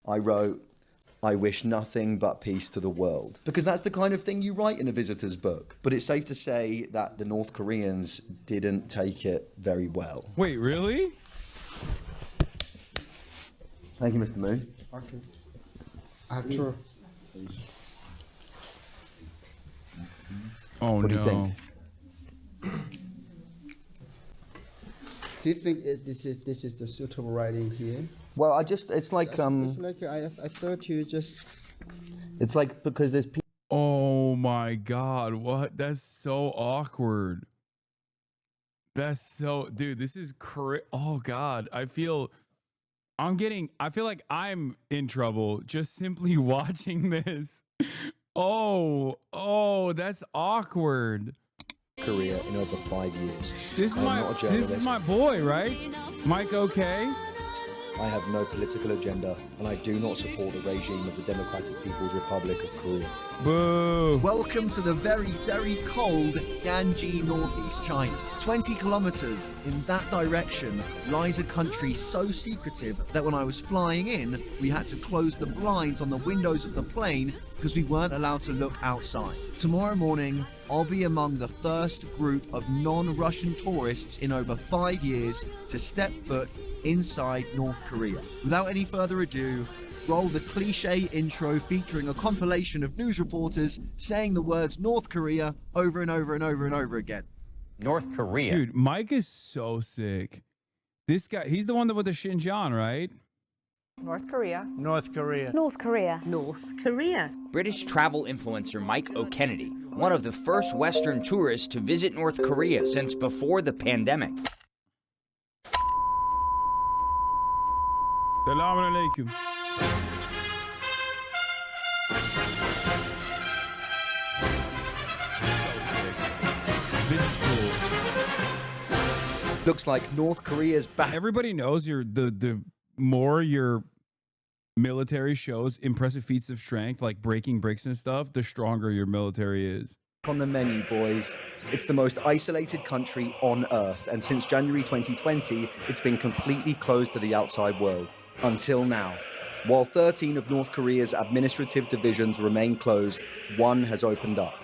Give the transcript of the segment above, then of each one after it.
I wrote, I wish nothing but peace to the world. Because that's the kind of thing you write in a visitor's book. But it's safe to say that the North Koreans didn't take it very well. Wait, really? Thank you, Mr. Moon. Okay. After. Oh, What do you no. think? Do you think this is the suitable writing here? Well, it's like, It's like I thought you just. it's like because there's people. Oh my God, what? That's so awkward. That's so, dude, this is oh God, I feel like I'm in trouble just simply watching this. Oh, that's awkward. Korea in over 5 years. This is my boy, right? Mike, okay? I have no political agenda, and I do not support the regime of the Democratic People's Republic of Korea. Boo. Welcome to the very, very cold Yanji, northeast China. 20 kilometers in that direction lies a country so secretive that when I was flying in, we had to close the blinds on the windows of the plane because we weren't allowed to look outside. Tomorrow morning, I'll be among the first group of non-Russian tourists in over 5 years to step foot inside North Korea. Without any further ado, roll the cliche intro featuring a compilation of news reporters saying the words North Korea over and over and over and over again. North Korea. Dude, Mike is so sick. This guy, he's the one that with the Xinjiang, right? North Korea. North Korea. North Korea. North Korea. British travel influencer Mike O'Kennedy, one of the first Western tourists to visit North Korea since before the pandemic. Salaam alaikum. So sick. This is cool. Looks like North Korea's back. Everybody knows the more your military shows impressive feats of strength, like breaking bricks and stuff, the stronger your military is. On the menu, boys. It's the most isolated country on Earth, and since January 2020, it's been completely closed to the outside world. Until now. While 13 of North Korea's administrative divisions remain closed, one has opened up.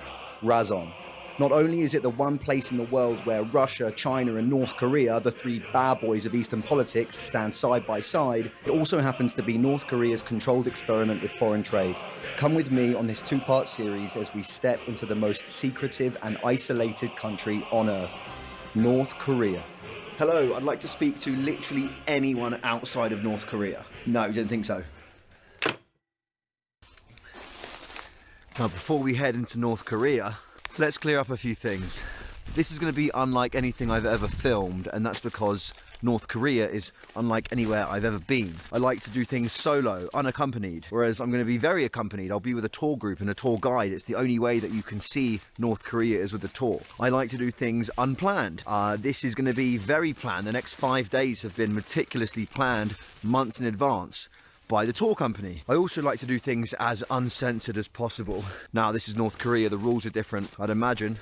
Rason. Not only is it the one place in the world where Russia, China, and North Korea, the three bad boys of Eastern politics, stand side by side, it also happens to be North Korea's controlled experiment with foreign trade. Come with me on this two-part series as we step into the most secretive and isolated country on Earth, North Korea. Hello, I'd like to speak to literally anyone outside of North Korea. No, you didn't think so. Now, before we head into North Korea, let's clear up a few things. This is going to be unlike anything I've ever filmed, and that's because North Korea is unlike anywhere I've ever been. I like to do things solo, unaccompanied, whereas I'm going to be very accompanied. I'll be with a tour group and a tour guide. It's the only way that you can see North Korea is with a tour. I like to do things unplanned. This is going to be very planned. The next 5 days have been meticulously planned months in advance by the tour company. I also like to do things as uncensored as possible. Now, this is North Korea. The rules are different. I'd imagine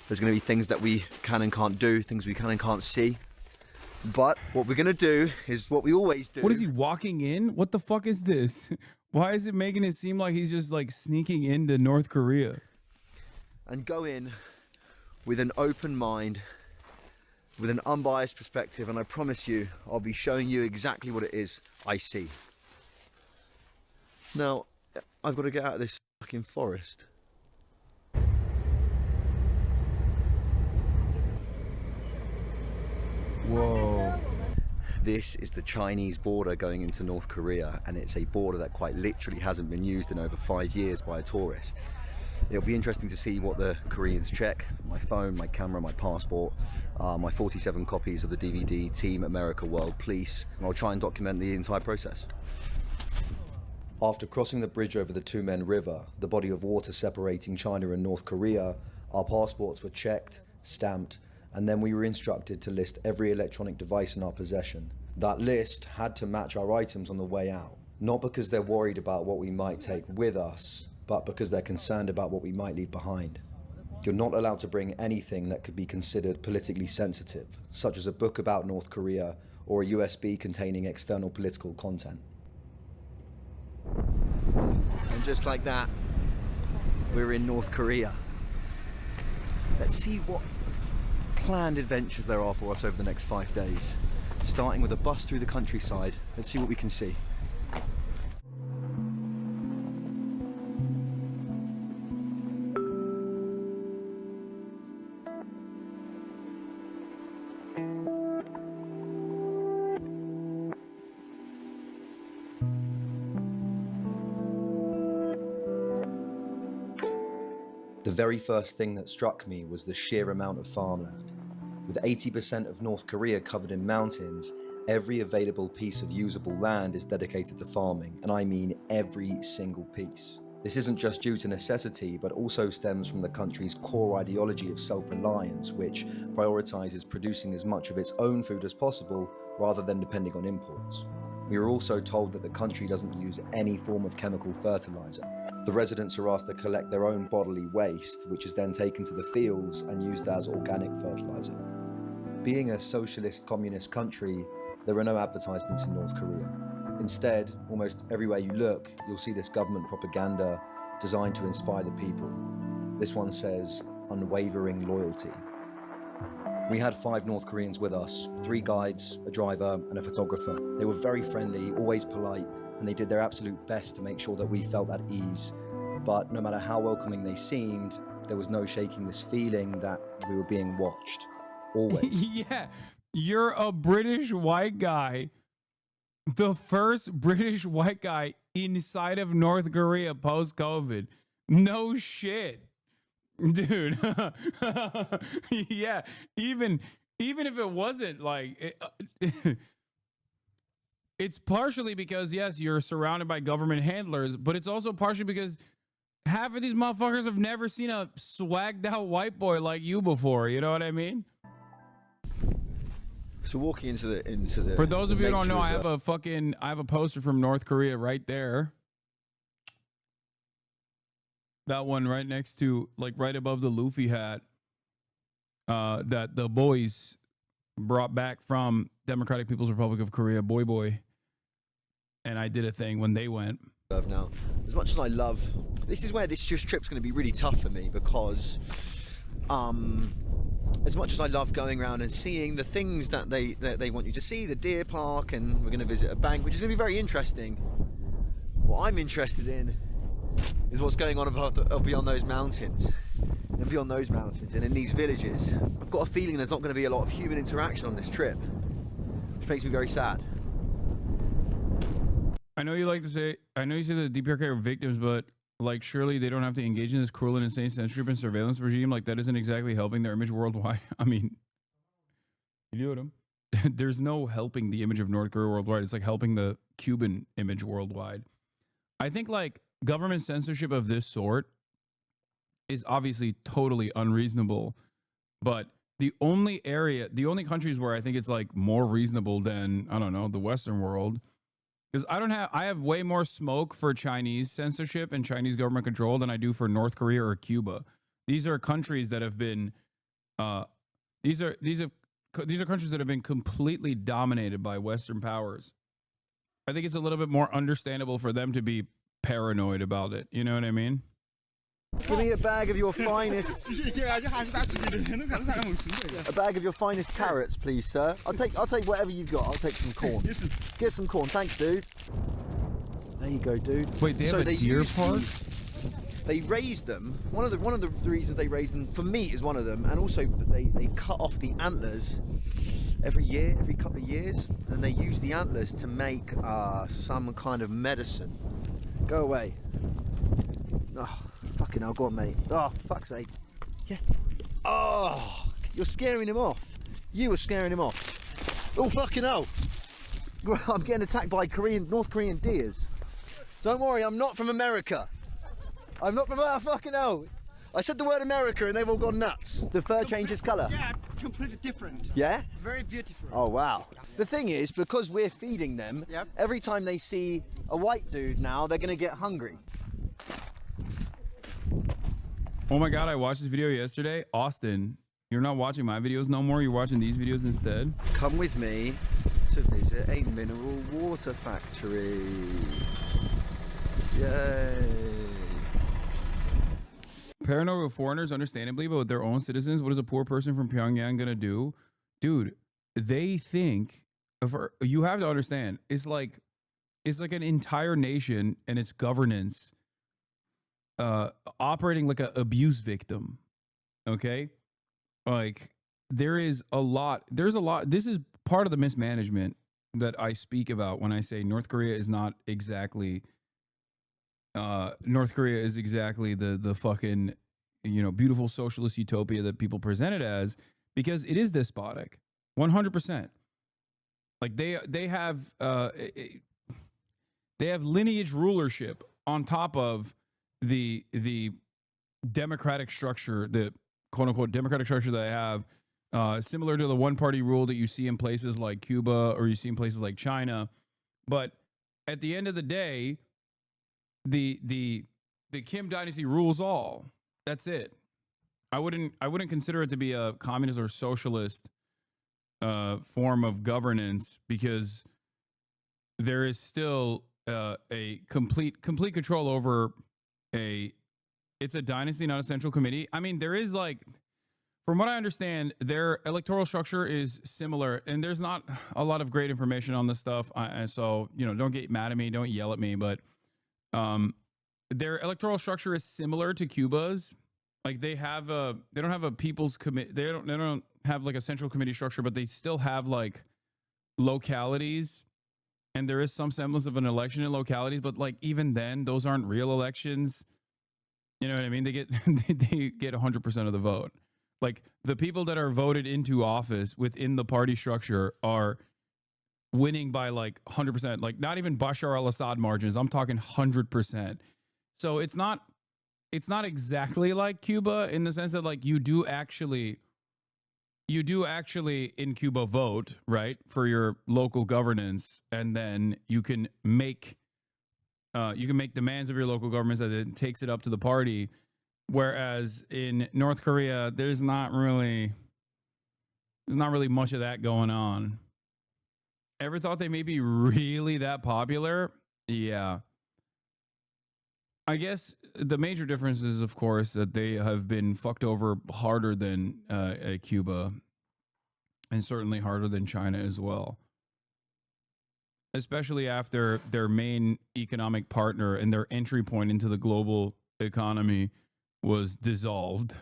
there's going to be things that we can and can't do, things we can and can't see. But what we're going to do is what we always do. What is he walking in? What the fuck is this? Why is it making it seem like he's just like sneaking into North Korea? And go in with an open mind, with an unbiased perspective, and I promise you, I'll be showing you exactly what it is I see. Now, I've got to get out of this fucking forest. Whoa. This is the Chinese border going into North Korea, and it's a border that quite literally hasn't been used in over 5 years by a tourist. It'll be interesting to see what the Koreans check. My phone, my camera, my passport, my 47 copies of the DVD Team America World Police, and I'll try and document the entire process. After crossing the bridge over the Tumen River, the body of water separating China and North Korea, our passports were checked, stamped, and then we were instructed to list every electronic device in our possession. That list had to match our items on the way out, not because they're worried about what we might take with us, but because they're concerned about what we might leave behind. You're not allowed to bring anything that could be considered politically sensitive, such as a book about North Korea or a USB containing external political content. And just like that, we're in North Korea. Let's see what planned adventures there are for us over the next 5 days. Starting with a bus through the countryside. Let's see what we can see. The very first thing that struck me was the sheer amount of farmland. With 80% of North Korea covered in mountains, every available piece of usable land is dedicated to farming, and I mean every single piece. This isn't just due to necessity, but also stems from the country's core ideology of self-reliance, which prioritizes producing as much of its own food as possible rather than depending on imports. We were also told that the country doesn't use any form of chemical fertilizer. The residents are asked to collect their own bodily waste, which is then taken to the fields and used as organic fertilizer. Being a socialist communist country, there are no advertisements in North Korea. Instead, almost everywhere you look, you'll see this government propaganda designed to inspire the people. This one says, unwavering loyalty. We had 5 North Koreans with us, 3 guides, a driver, and a photographer. They were very friendly, always polite, and they did their absolute best to make sure that we felt at ease. But no matter how welcoming they seemed, there was no shaking this feeling that we were being watched. Always. Yeah, you're a British white guy. The first British white guy inside of North Korea post-COVID. No shit. Dude. Yeah, even if it wasn't like... It's partially because, yes, you're surrounded by government handlers, but it's also partially because half of these motherfuckers have never seen a swagged out white boy like you before. You know what I mean? So walking into the For those of you who don't know, I nature have a poster from North Korea right there. That one right next to, like, right above the Luffy hat that the boys brought back from Democratic People's Republic of Korea, boy. And I did a thing when they went. now. As much as I love, this is where this trip's going to be really tough for me, because as much as I love going around and seeing the things that they want you to see, the deer park, and we're going to visit a bank, which is going to be very interesting. What I'm interested in is what's going on beyond those mountains. And beyond those mountains and in these villages. I've got a feeling there's not going to be a lot of human interaction on this trip, which makes me very sad. I know you say that the DPRK are victims, but like surely they don't have to engage in this cruel and insane censorship and surveillance regime. Like that isn't exactly helping their image worldwide. I mean, you know them. There's no helping the image of North Korea worldwide. It's like helping the Cuban image worldwide. I think like government censorship of this sort is obviously totally unreasonable, but the only countries where I think it's like more reasonable than, I don't know, the Western world, because I have way more smoke for Chinese censorship and Chinese government control than I do for North Korea or Cuba. These are countries that have been, these are countries that have been completely dominated by Western powers. I think it's a little bit more understandable for them to be paranoid about it. You know what I mean? Give me a bag of your finest. A bag of your finest carrots, please, sir. I'll take whatever you've got. I'll take some corn. Get some corn, thanks, dude. There you go, dude. Wait, they have a deer park? They raise them. One of the reasons they raise them for meat is one of them, and also they cut off the antlers every couple of years, and they use the antlers to make some kind of medicine. Go away. Oh, fucking hell, go on, mate. Oh, fuck's sake. Yeah. Oh, you're scaring him off. You were scaring him off. Oh, fucking hell. I'm getting attacked by North Korean deers. Don't worry, I'm not from America. I'm not from fucking hell. I said the word America and they've all gone nuts. The fur changes colour. Yeah, completely different. Yeah? Very beautiful. Oh, wow. The thing is, because we're feeding them, every time they see a white dude now, they're going to get hungry. Oh my God, I watched this video yesterday. Austin, you're not watching my videos no more. You're watching these videos instead. Come with me to visit a mineral water factory. Yay. Paranoid with foreigners, understandably, but with their own citizens, what is a poor person from Pyongyang gonna do? Dude, they think you have to understand, it's like an entire nation and its governance operating like an abuse victim. Okay? Like there's a lot. This is part of the mismanagement that I speak about when I say North Korea is not exactly North Korea is exactly the fucking, you know, beautiful socialist utopia that people present it as, because it is despotic 100%. Like they have lineage rulership on top of the democratic structure, the quote unquote democratic structure that they have, similar to the one party rule that you see in places like Cuba or you see in places like China. But at the end of the day, the Kim dynasty rules all. That's it. I wouldn't consider it to be a communist or socialist form of governance, because there is still a complete control over it's a dynasty, not a central committee. I mean, there is, like, from what I understand, their electoral structure is similar, and there's not a lot of great information on this stuff. So, you know, don't get mad at me, don't yell at me, but their electoral structure is similar to Cuba's. Like they don't have a people's committee. They don't have like a central committee structure, but they still have like localities, and there is some semblance of an election in localities. But like even then, those aren't real elections. You know what I mean? They get 100% of the vote. Like the people that are voted into office within the party structure are winning by like 100%. Like not even Bashar al-Assad margins. I'm talking 100%. So it's not exactly like Cuba in the sense that like you do actually in Cuba vote, right, for your local governance, and then you can make demands of your local governments that it takes it up to the party. Whereas in North Korea, there's not really much of that going on. Ever thought they may be really that popular? Yeah. I guess the major difference is, of course, that they have been fucked over harder than Cuba, and certainly harder than China as well. Especially after their main economic partner and their entry point into the global economy was dissolved,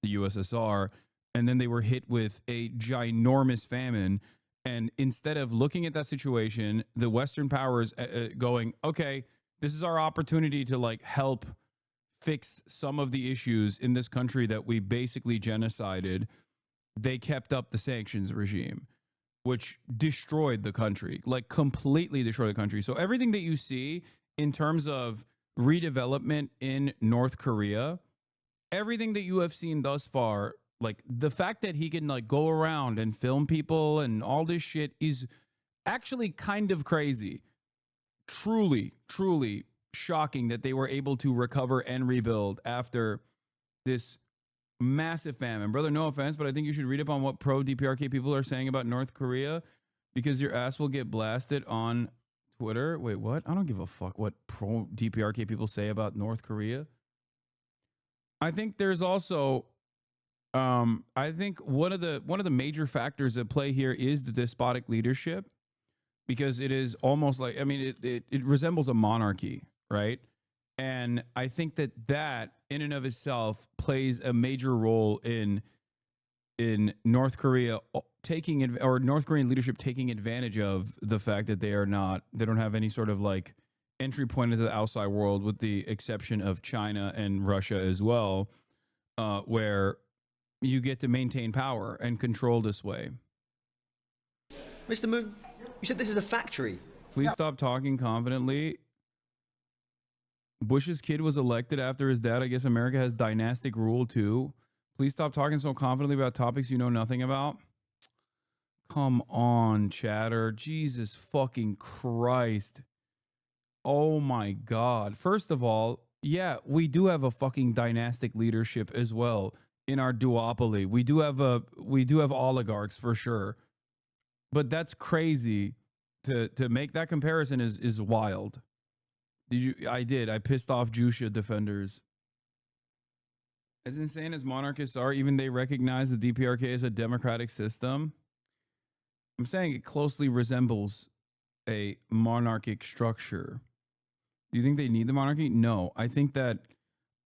the USSR, and then they were hit with a ginormous famine. And instead of looking at that situation, the Western powers going, okay, this is our opportunity to like help fix some of the issues in this country that we basically genocided, they kept up the sanctions regime, which destroyed the country, like completely destroyed the country. So everything that you see in terms of redevelopment in North Korea, everything that you have seen thus far, like the fact that he can like go around and film people and all this shit is actually kind of crazy. Truly, truly shocking that they were able to recover and rebuild after this massive famine. Brother, no offense, but I think you should read up on what pro DPRK people are saying about North Korea, because your ass will get blasted on Twitter. Wait, what? I don't give a fuck what pro DPRK people say about North Korea. I think there's also I think one of the major factors at play here is the despotic leadership, because it is almost like, I mean, it resembles a monarchy, right? And I think that in and of itself plays a major role in North Korea North Korean leadership taking advantage of the fact that they don't have any sort of like entry point into the outside world, with the exception of China and Russia as well, where you get to maintain power and control this way. Mr. Moon, you said this is a factory. Please stop talking confidently. Bush's kid was elected after his dad. I guess America has dynastic rule too. Please stop talking so confidently about topics you know nothing about. Come on, chatter. Jesus fucking Christ. Oh my God. First of all, yeah, we do have a fucking dynastic leadership as well in our duopoly. We do have oligarchs for sure. But that's crazy. To make that comparison is wild. Did you? I did. I pissed off Jusha defenders. As insane as monarchists are, even they recognize the DPRK as a democratic system. I'm saying it closely resembles a monarchic structure. Do you think they need the monarchy? No. I think that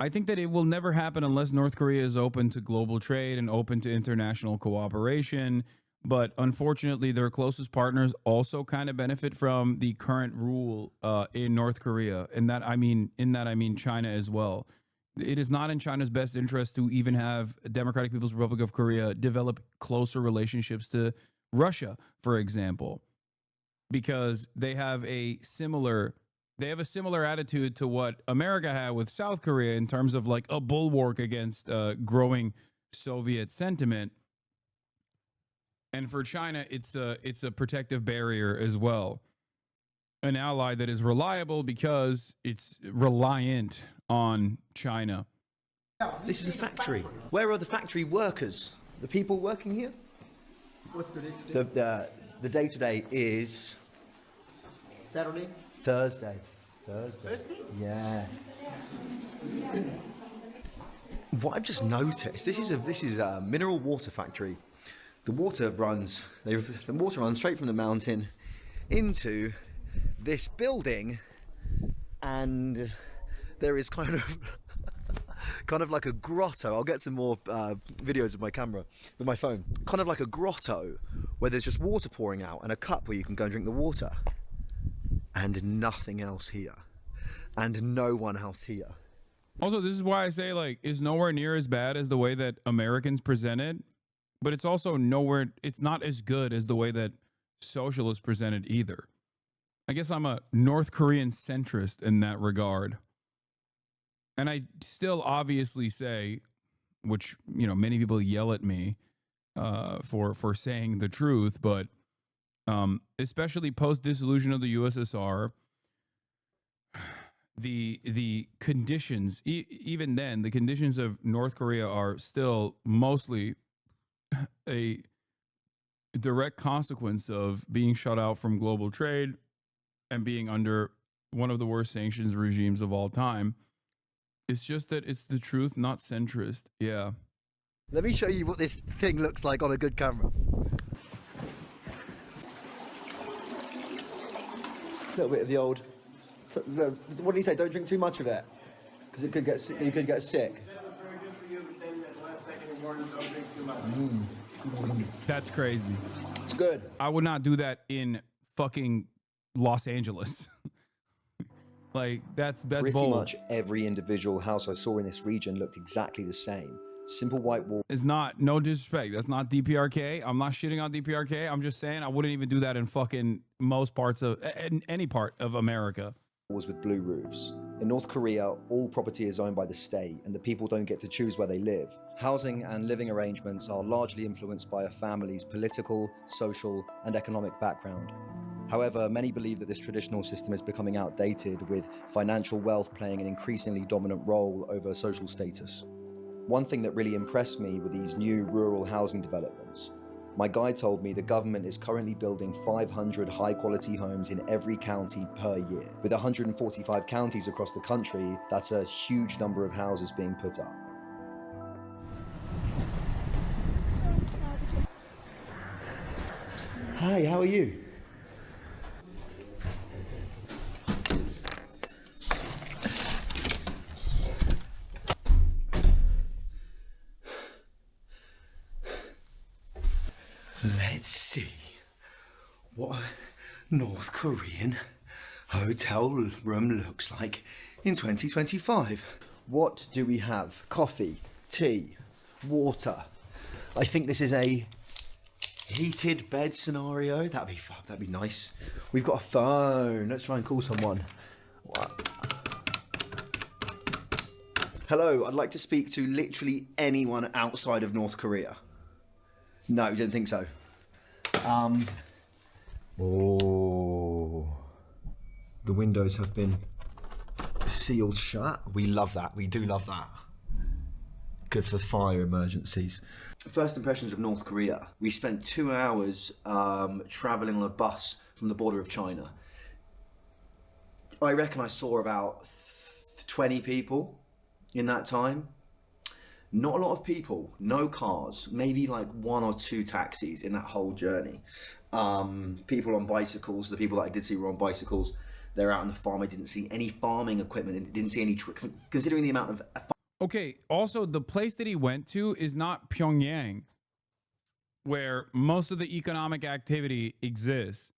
it will never happen unless North Korea is open to global trade and open to international cooperation. But unfortunately, their closest partners also kind of benefit from the current rule in North Korea. In that I mean China as well. It is not in China's best interest to even have Democratic People's Republic of Korea develop closer relationships to Russia, for example, because they have a similar attitude to what America had with South Korea in terms of like a bulwark against growing Soviet sentiment. And for China, it's a protective barrier as well. An ally that is reliable because it's reliant on China. This is a factory. Where are the factory workers? The people working here? What's the date today? The day today is Saturday? Thursday. Thursday? Yeah. What I've just noticed, this is a mineral water factory. The water runs straight from the mountain into this building, and there is kind of like a grotto. I'll get some more videos with my phone. Kind of like a grotto where there's just water pouring out and a cup where you can go and drink the water. And nothing else here. And no one else here. Also, this is why I say, like, it's nowhere near as bad as the way that Americans present it, but it's also it's not as good as the way that socialists present it either. I guess I'm a North Korean centrist in that regard. And I still obviously say, which, many people yell at me for saying the truth, but especially post-dissolution of the USSR, the conditions, even then, the conditions of North Korea are still mostly a direct consequence of being shut out from global trade and being under one of the worst sanctions regimes of all time. It's just that it's the truth, not centrist. Yeah. Let me show you what this thing looks like on a good camera. A little bit of the old. What did he say? Don't drink too much of it, because you could get sick. That's crazy. It's good. I would not do that in fucking Los Angeles. Like, that's Pretty bold. much every individual house I saw in this region looked exactly the same. Simple white wall. It's not, no disrespect. That's not DPRK. I'm not shitting on DPRK. I'm just saying I wouldn't even do that in fucking most parts of, in any part of America. Walls with blue roofs. In North Korea, all property is owned by the state, and the people don't get to choose where they live. Housing and living arrangements are largely influenced by a family's political, social, and economic background. However, many believe that this traditional system is becoming outdated, with financial wealth playing an increasingly dominant role over social status. One thing that really impressed me were these new rural housing developments. My guide told me the government is currently building 500 high-quality homes in every county per year. With 145 counties across the country, that's a huge number of houses being put up. Hi, how are you? Let's see what a North Korean hotel room looks like in 2025. What do we have? Coffee, tea, water. I think this is a heated bed scenario. That'd be fun. That'd be nice. We've got a phone. Let's try and call someone. What? Hello, I'd like to speak to literally anyone outside of North Korea. No, didn't think so. Oh, the windows have been sealed shut. We love that. We do love that. Good for fire emergencies. First impressions of North Korea. We spent 2 hours traveling on a bus from the border of China. I reckon I saw about 20 people in that time. Not a lot of people, no cars, maybe like 1 or 2 taxis in that whole journey. People on bicycles, the people that I did see were on bicycles. They're out on the farm. I didn't see any farming equipment, didn't see any, considering the amount of... Okay, also the place that he went to is not Pyongyang, where most of the economic activity exists.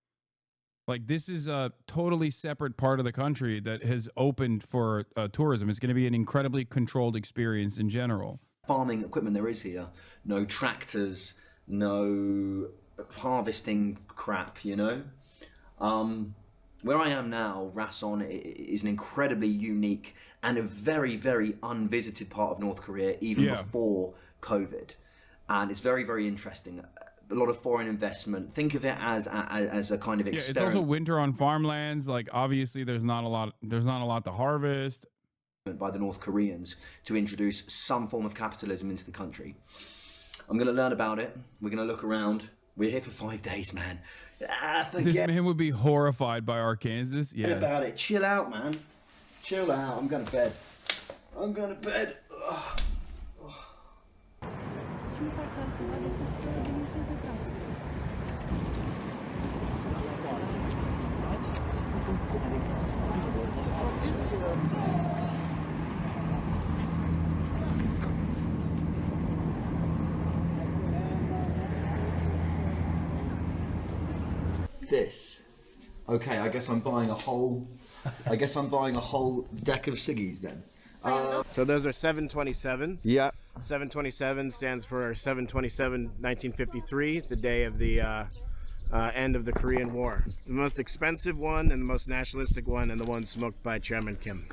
Like, this is a totally separate part of the country that has opened for tourism. It's going to be an incredibly controlled experience in general. Farming equipment there is here. No tractors, no harvesting crap, you know? Where I am now, Rason, is an incredibly unique and a very, very unvisited part of North Korea, even before COVID. And it's very, very interesting. A lot of foreign investment. Think of it as a kind of experiment. Yeah, it's also winter on farmlands. Like, obviously, there's not a lot to harvest. By the North Koreans to introduce some form of capitalism into the country. I'm going to learn about it. We're going to look around. We're here for 5 days, man. This man would be horrified by Arkansas. Yes. Forget about it. Chill out, man. Chill out. I'm going to bed. I'm going to bed. Ugh. This. Okay, I guess I'm buying a whole deck of ciggies then. So those are 727s. Yeah. 727 stands for 7/27/1953, the day of the end of the Korean War. The most expensive one and the most nationalistic one, and the one smoked by Chairman Kim.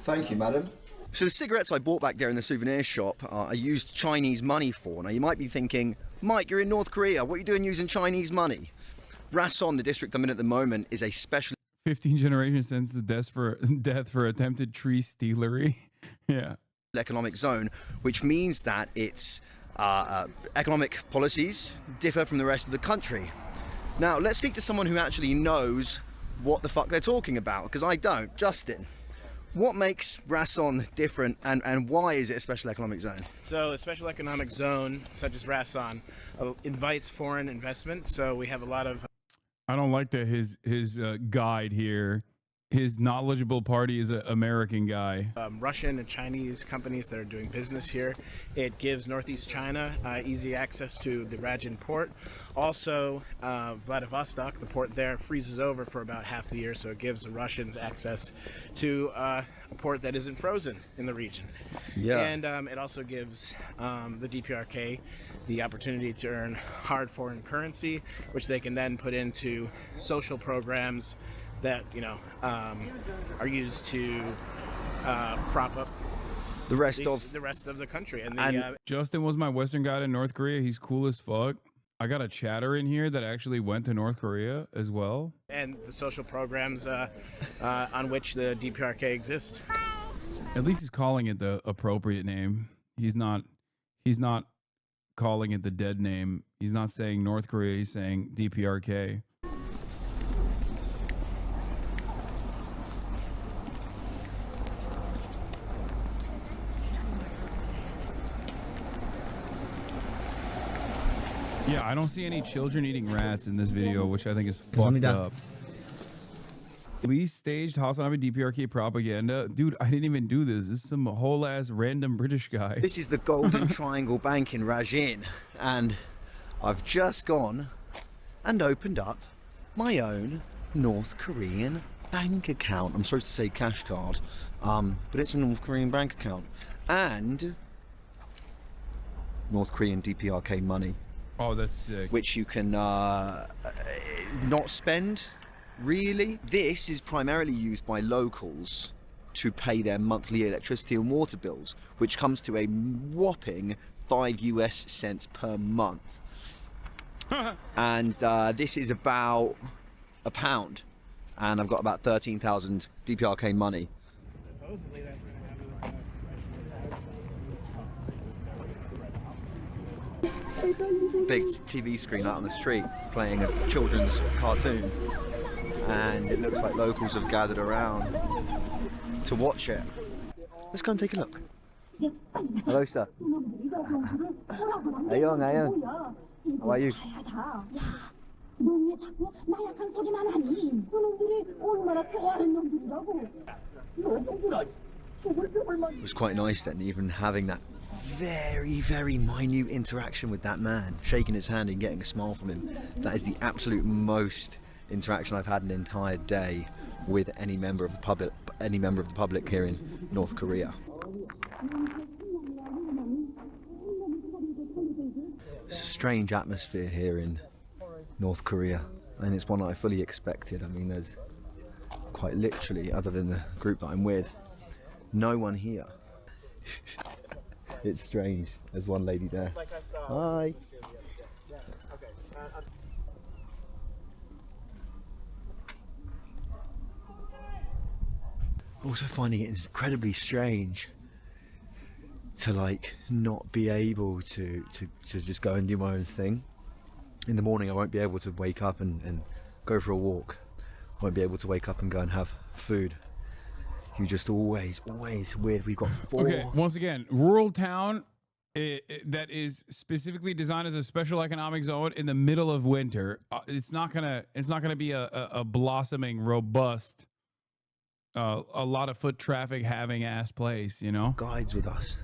Thank you, madam. So the cigarettes I bought back there in the souvenir shop, I used Chinese money for. Now you might be thinking, Mike, you're in North Korea. What are you doing using Chinese money? Rason, the district I'm in at the moment, is a special 15 generations since the death for attempted tree stealery. Yeah. economic zone, which means that its economic policies differ from the rest of the country. Now, let's speak to someone who actually knows what the fuck they're talking about, because I don't. Justin, what makes Rason different, and why is it a special economic zone? So a special economic zone, such as Rason, invites foreign investment. So we have a lot of... I don't like that his guide here, his knowledgeable party is an American guy. Russian and Chinese companies that are doing business here. It gives Northeast China easy access to the Rajin port. Also, Vladivostok, the port there, freezes over for about half the year, so it gives the Russians access to a port that isn't frozen in the region. Yeah. And it also gives the DPRK the opportunity to earn hard foreign currency, which they can then put into social programs that, you know, are used to prop up the rest of the country. And Justin was my Western guide in North Korea. He's cool as fuck. I got a chatter in here that actually went to North Korea as well. And the social programs on which the DPRK exists. At least he's calling it the appropriate name. He's not calling it the dead name. He's not saying North Korea. He's saying DPRK. Yeah, I don't see any children eating rats in this video, which I think is fucked up. Police staged Hasanabi DPRK propaganda. Dude, I didn't even do this. This is some whole ass random British guy. This is the Golden Triangle Bank in Rajin, and I've just gone and opened up my own North Korean bank account. I'm supposed to say cash card, but it's a North Korean bank account, and North Korean DPRK money. Oh, that's sick. Which you can not spend, really. This is primarily used by locals to pay their monthly electricity and water bills, which comes to a whopping 5 US cents per month. And this is about £1, and I've got about 13,000 DPRK money. Supposedly that's Big TV screen out on the street playing a children's cartoon. and it looks like locals have gathered around to watch it. Let's go and take a look. Hello, sir. Ayong, ayong. How are you? It was quite nice then, even having that very, very minute interaction with that man, shaking his hand and getting a smile from him. That is the absolute most interaction I've had an entire day with any member of the public here in North Korea. It's a strange atmosphere here in North Korea, and it's one that I fully expected. I mean, there's quite literally, other than the group that I'm with, no one here. It's strange. There's one lady there. Hi. Also finding it incredibly strange to like not be able to just go and do my own thing. In the morning I won't be able to wake up and go for a walk. I won't be able to wake up and go and have food. You just always with, we've got 4. Okay, once again, rural town that is specifically designed as a special economic zone in the middle of winter. It's not gonna be a blossoming, robust, a lot of foot traffic having ass place, you know? Guides with us.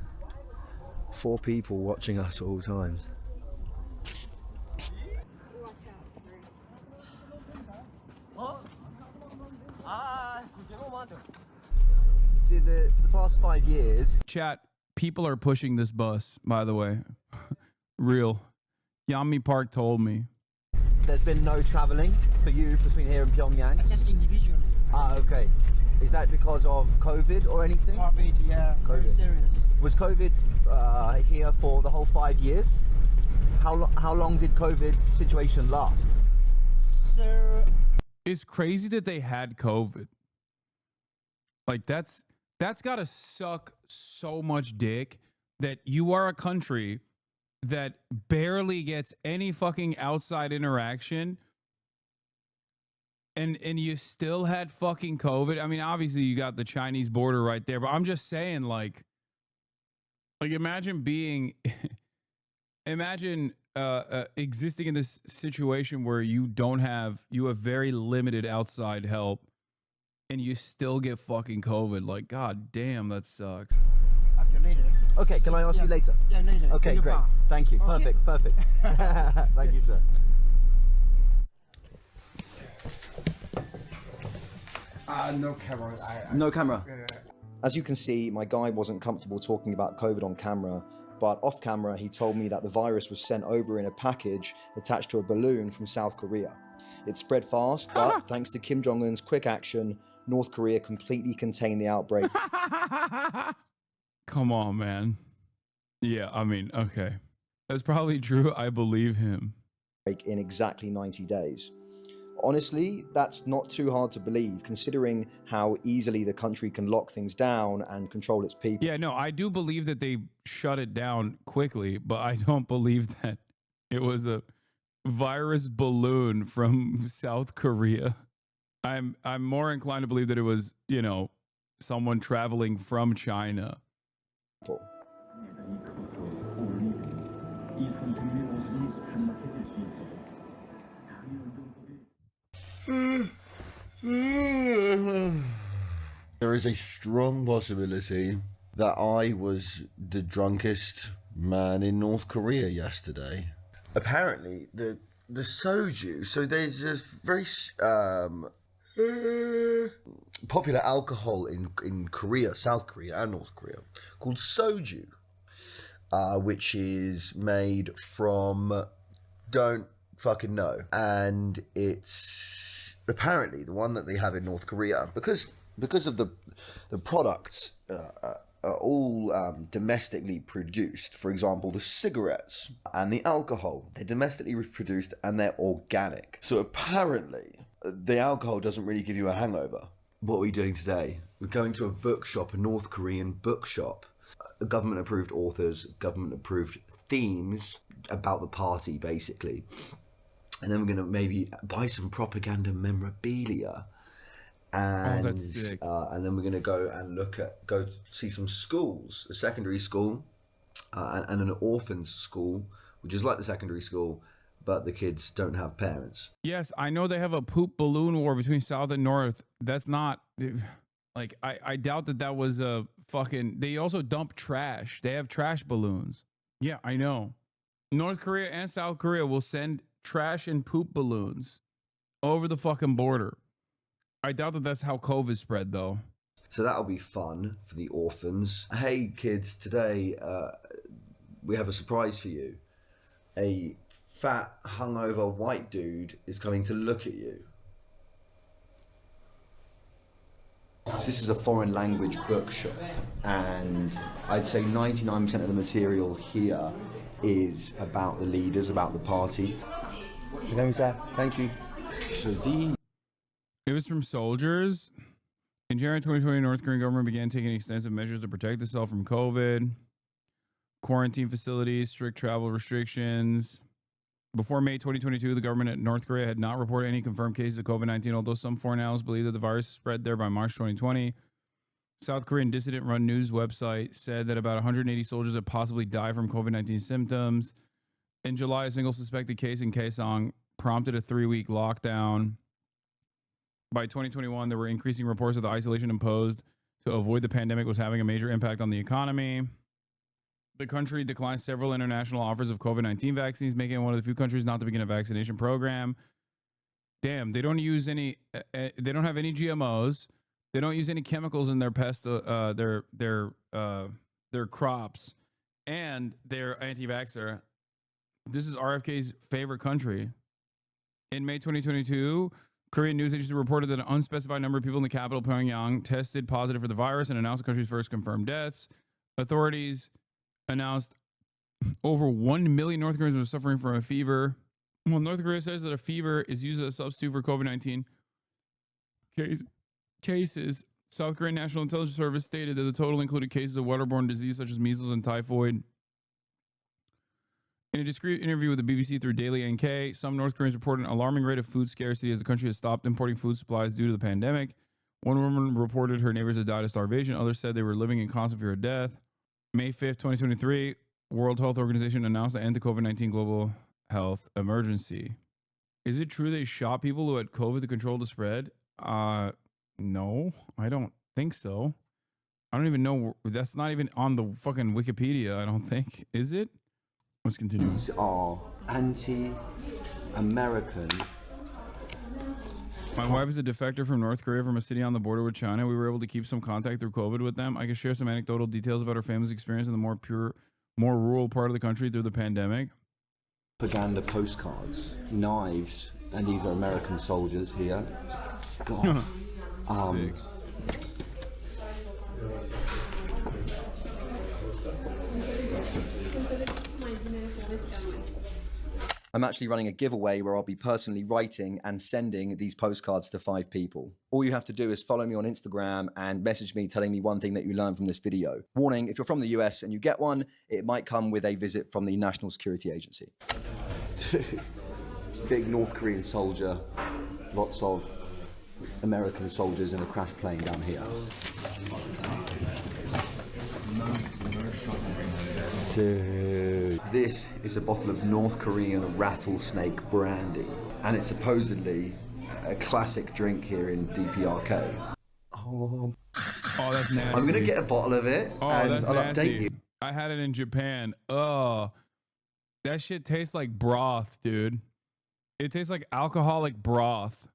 4 people watching us at all times. For the past 5 years, Chat, people are pushing this bus, by the way. Real. Yami Park told me. there's been no travelling for you between here and Pyongyang? Just individually. Ah, okay. Is that because of COVID or anything? COVID, yeah, very serious. Was COVID here for the whole 5 years? How long did COVID's situation last? So It's crazy that they had COVID. Like that's gotta suck so much dick that you are a country that barely gets any fucking outside interaction and you still had fucking COVID. I mean, obviously you got the Chinese border right there, but I'm just saying, like imagine being imagine existing in this situation where you have very limited outside help and you still get fucking COVID. Like, god damn, that sucks. okay, later. Okay, can I ask you later? Yeah, later. Okay, In the great. bar. Thank you. Okay. Perfect. Thank you, sir. No camera. No camera. As you can see, my guy wasn't comfortable talking about COVID on camera, but off camera he told me that the virus was sent over in a package attached to a balloon from South Korea. It spread fast, but thanks to Kim Jong-un's quick action, North Korea completely contained the outbreak. Come on, man. Yeah, I mean, okay. That's probably true. I believe him. In exactly 90 days. Honestly, that's not too hard to believe, considering how easily the country can lock things down and control its people. Yeah, no, I do believe that they shut it down quickly, but I don't believe that it was a virus balloon from South Korea. I'm more inclined to believe that it was, you know, someone traveling from China. There is a strong possibility that I was the drunkest man in North Korea yesterday. Apparently, the soju. So there's a very popular alcohol in Korea, South Korea, and North Korea called soju, which is made from don't fucking know, and it's apparently the one that they have in North Korea because of the products are all domestically produced. For example, the cigarettes and the alcohol, they're domestically produced and they're organic. So apparently the alcohol doesn't really give you a hangover. What are we doing today? We're going to a bookshop, a North Korean bookshop. Government approved authors, government approved themes about the party basically. and then we're gonna maybe buy some propaganda memorabilia. And, that's sick. And then we're going to go see some schools, a secondary school and an orphans school, which is like the secondary school, but the kids don't have parents. Yes, I know they have a poop balloon war between South and North. That's not like I doubt that was a fucking. They also dump trash. They have trash balloons. Yeah, I know. North Korea and South Korea will send trash and poop balloons over the fucking border. I doubt that that's how COVID spread, though. So that'll be fun for the orphans. Hey, kids, today we have a surprise for you. A fat, hungover white dude is coming to look at you. So this is a foreign language bookshop, and I'd say 99% of the material here is about the leaders, about the party. Thank you. So these... It was from soldiers. In January 2020, North Korean government began taking extensive measures to protect itself from COVID. Quarantine facilities, strict travel restrictions. Before May 2022, the government in North Korea had not reported any confirmed cases of COVID-19, although some foreign analysts believe that the virus spread there by March 2020. South Korean dissident-run news website said that about 180 soldiers had possibly died from COVID-19 symptoms. In July, a single suspected case in Kaesong prompted a 3-week lockdown. By 2021, there were increasing reports that the isolation imposed to avoid the pandemic was having a major impact on the economy. The country declined several international offers of COVID-19 vaccines, making it one of the few countries not to begin a vaccination program. Damn, they don't use any. They don't have any GMOs. They don't use any chemicals in their their crops, and they're anti-vaxxer. This is RFK's favorite country. In May 2022. Korean news agency reported that an unspecified number of people in the capital, Pyongyang, tested positive for the virus and announced the country's first confirmed deaths. Authorities announced over 1 million North Koreans were suffering from a fever. Well, North Korea says that a fever is used as a substitute for COVID-19 cases. South Korean National Intelligence Service stated that the total included cases of waterborne disease such as measles and typhoid. In a discreet interview with the BBC through Daily NK, some North Koreans reported an alarming rate of food scarcity as the country has stopped importing food supplies due to the pandemic. One woman reported her neighbors had died of starvation. Others said they were living in constant fear of death. May 5th, 2023, World Health Organization announced the end to COVID-19 global health emergency. Is it true they shot people who had COVID to control the spread? No, I don't think so. I don't even know. That's not even on the fucking Wikipedia, I don't think. Is it? Let's continue. These are anti-American. My wife is a defector from North Korea from a city on the border with China. We were able to keep some contact through COVID with them. I can share some anecdotal details about our family's experience in the more rural part of the country through the pandemic. Propaganda postcards, knives, and these are American soldiers here. God. Sick. I'm actually running a giveaway where I'll be personally writing and sending these postcards to 5 people. All you have to do is follow me on Instagram and message me telling me one thing that you learned from this video. Warning, if you're from the US and you get one, it might come with a visit from the National Security Agency. Big North Korean soldier, lots of American soldiers in a crash plane down here. Dude. This is a bottle of North Korean rattlesnake brandy, and it's supposedly a classic drink here in DPRK. Oh, that's nasty. I'm gonna get a bottle of it, and that's I'll nasty. update you. I had it in Japan. Oh, that shit tastes like broth, dude. It tastes like alcoholic broth.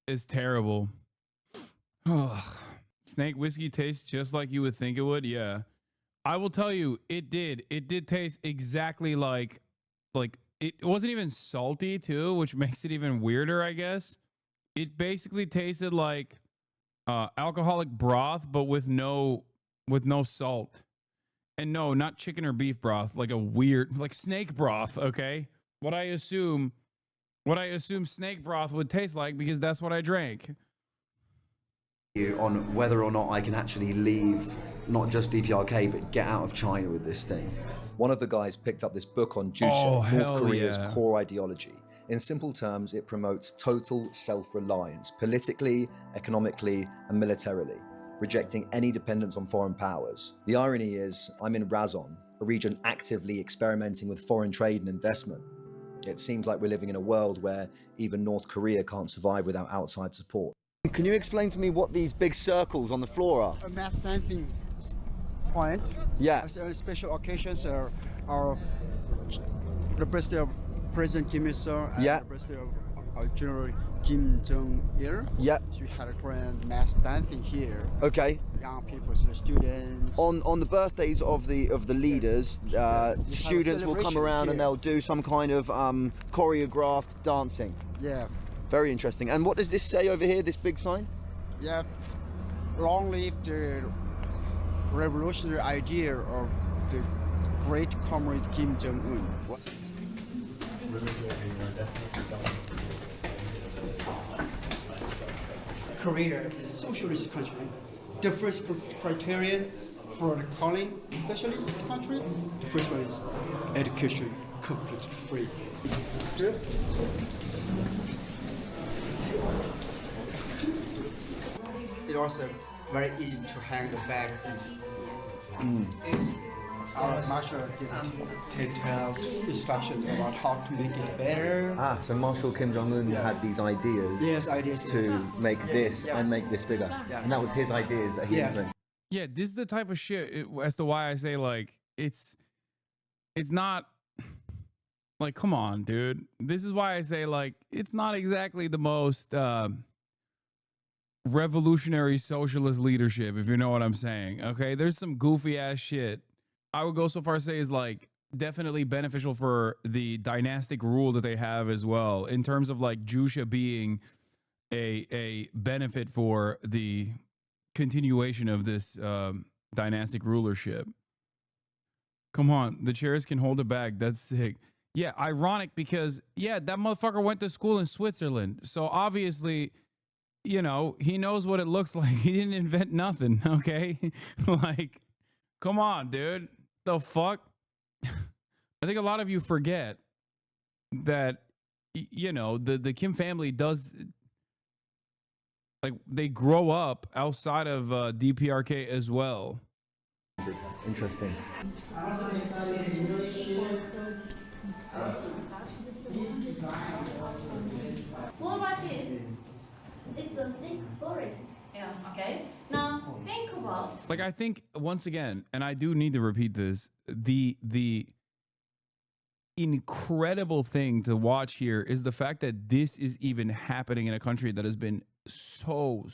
It's terrible. Snake whiskey tastes just like you would think it would. Yeah. I will tell you, it did. It did taste exactly like it wasn't even salty too, which makes it even weirder, I guess. It basically tasted like alcoholic broth, but with no salt. And no, not chicken or beef broth, like a weird, like snake broth, okay? What I assume snake broth would taste like, because that's what I drank. On whether or not I can actually leave not just DPRK but get out of China with this thing. One of the guys picked up this book on Juche, Oh, North hell Korea's yeah. core ideology. In simple terms, it promotes total self-reliance, politically, economically, and militarily, rejecting any dependence on foreign powers. The irony is, I'm in Razon, a region actively experimenting with foreign trade and investment. It seems like we're living in a world where even North Korea can't survive without outside support. Can you explain to me what these big circles on the floor are? A mass dancing point. Yeah. Special occasions are the birthday of President Kim Il-sung and Yeah. the birthday of General Kim Jong-il. Yeah. So we had a grand mass dancing here. Okay. Young people, so the students. On the birthdays of the leaders, Yes. We have a students will come celebration around and here. they'll do some kind of choreographed dancing. Yeah. Very interesting. And what does this say over here, this big sign? Yeah. Long live the revolutionary idea of the great comrade Kim Jong-un. Korea is a socialist country. The first criterion for the calling socialist country, the first one is education completely free. It's also very easy to hang the bag. Our marshal gives detailed instructions about how to make it better. Ah, so Marshal Kim Jong-un had these ideas Yes, ideas to make this Yeah. and make this bigger. Yeah. And that was his ideas that he Yeah. implemented. Yeah, this is the type of shit as to why I say like it's not like, come on, dude. This is why I say like it's not exactly the most revolutionary socialist leadership, if you know what I'm saying. Okay, there's some goofy ass shit. I would go so far as say is like definitely beneficial for the dynastic rule that they have as well, in terms of like Jusha being a benefit for the continuation of this dynastic rulership. Come on, the chairs can hold it back. That's sick. Yeah, ironic because yeah, that motherfucker went to school in Switzerland, so obviously, you know, he knows what it looks like. He didn't invent nothing, okay? Like, come on, dude. The fuck? I think a lot of you forget that, you know, the Kim family does, like, they grow up outside of DPRK as well. Interesting. What is it's a thick forest. Yeah, okay. Now think about Like, I think once again, and I do need to repeat this, the incredible thing to watch here is the fact that this is even happening in a country that has been so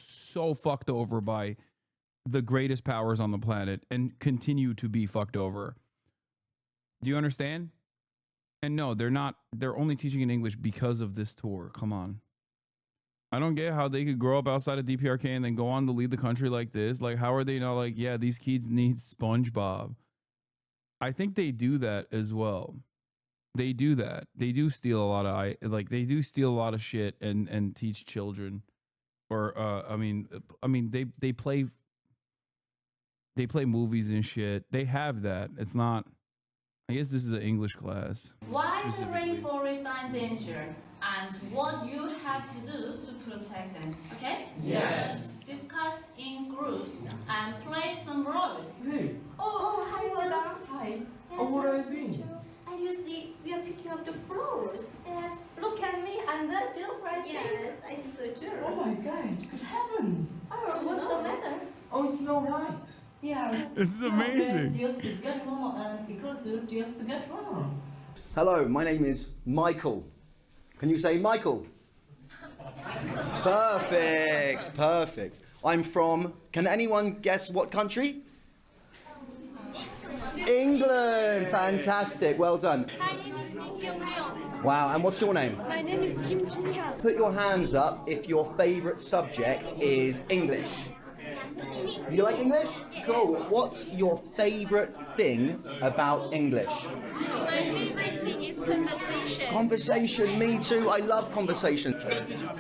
fucked over by the greatest powers on the planet and continue to be fucked over. Do you understand? And no, they're only teaching in English because of this tour. Come on. I don't get how they could grow up outside of DPRK and then go on to lead the country like this. Like, how are they not like, yeah, these kids need SpongeBob? I think they do that as well. They do that. They do steal a lot of they do steal a lot of shit and teach children. Or I mean they play movies and shit. They have that. It's not. I guess this is an English class. why the rainforests are in danger and what you have to do to protect them. Okay? Yes. Discuss in groups and play some roles. Hey, Oh, hi, Sada. hi. Oh, what are you doing? And you see, we are picking up the flowers. Yes. Look at me, I'm the girlfriend. Yes, I see the too. Oh my God, good heavens. Oh, what's the matter? Oh, it's not right. Yes. This is amazing. Just is get wrong and because just get wrong. Hello, my name is Michael. Can you say Michael? Perfect, perfect. I'm from, can anyone guess what country? England, fantastic, well done. My name is Kim Kyung-ryong. Wow, and what's your name? My name is Kim Jin-hyun. Put your hands up if your favourite subject is English. You like English? Cool. What's your favourite thing about English? My favorite thing is conversation. Conversation, me too. I love conversation.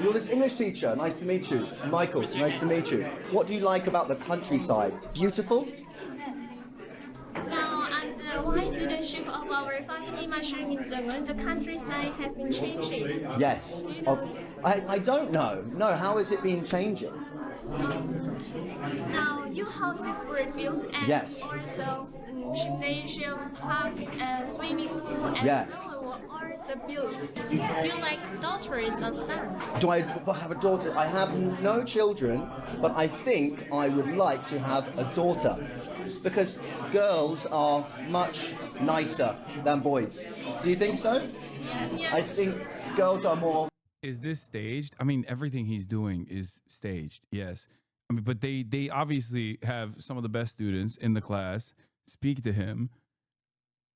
You're the English teacher. Nice to meet you. Michael, nice to meet you. What do you like about the countryside? Beautiful? Now, and wise leadership of our Fatimid Mushroom in Zengwen, the countryside has been changing. Yes. Do you know? I don't know. No, how has it been changing? Now, new houses were built and Yes. also gymnasium, park, and swimming pool, and Yeah. so on were also built. Do you like daughters or sons? Do I have a daughter? I have no children, but I think I would like to have a daughter because girls are much nicer than boys. Do you think so? Yes. I think girls are more. Is this staged? I mean, everything he's doing is staged. Yes. I mean, but they obviously have some of the best students in the class speak to him.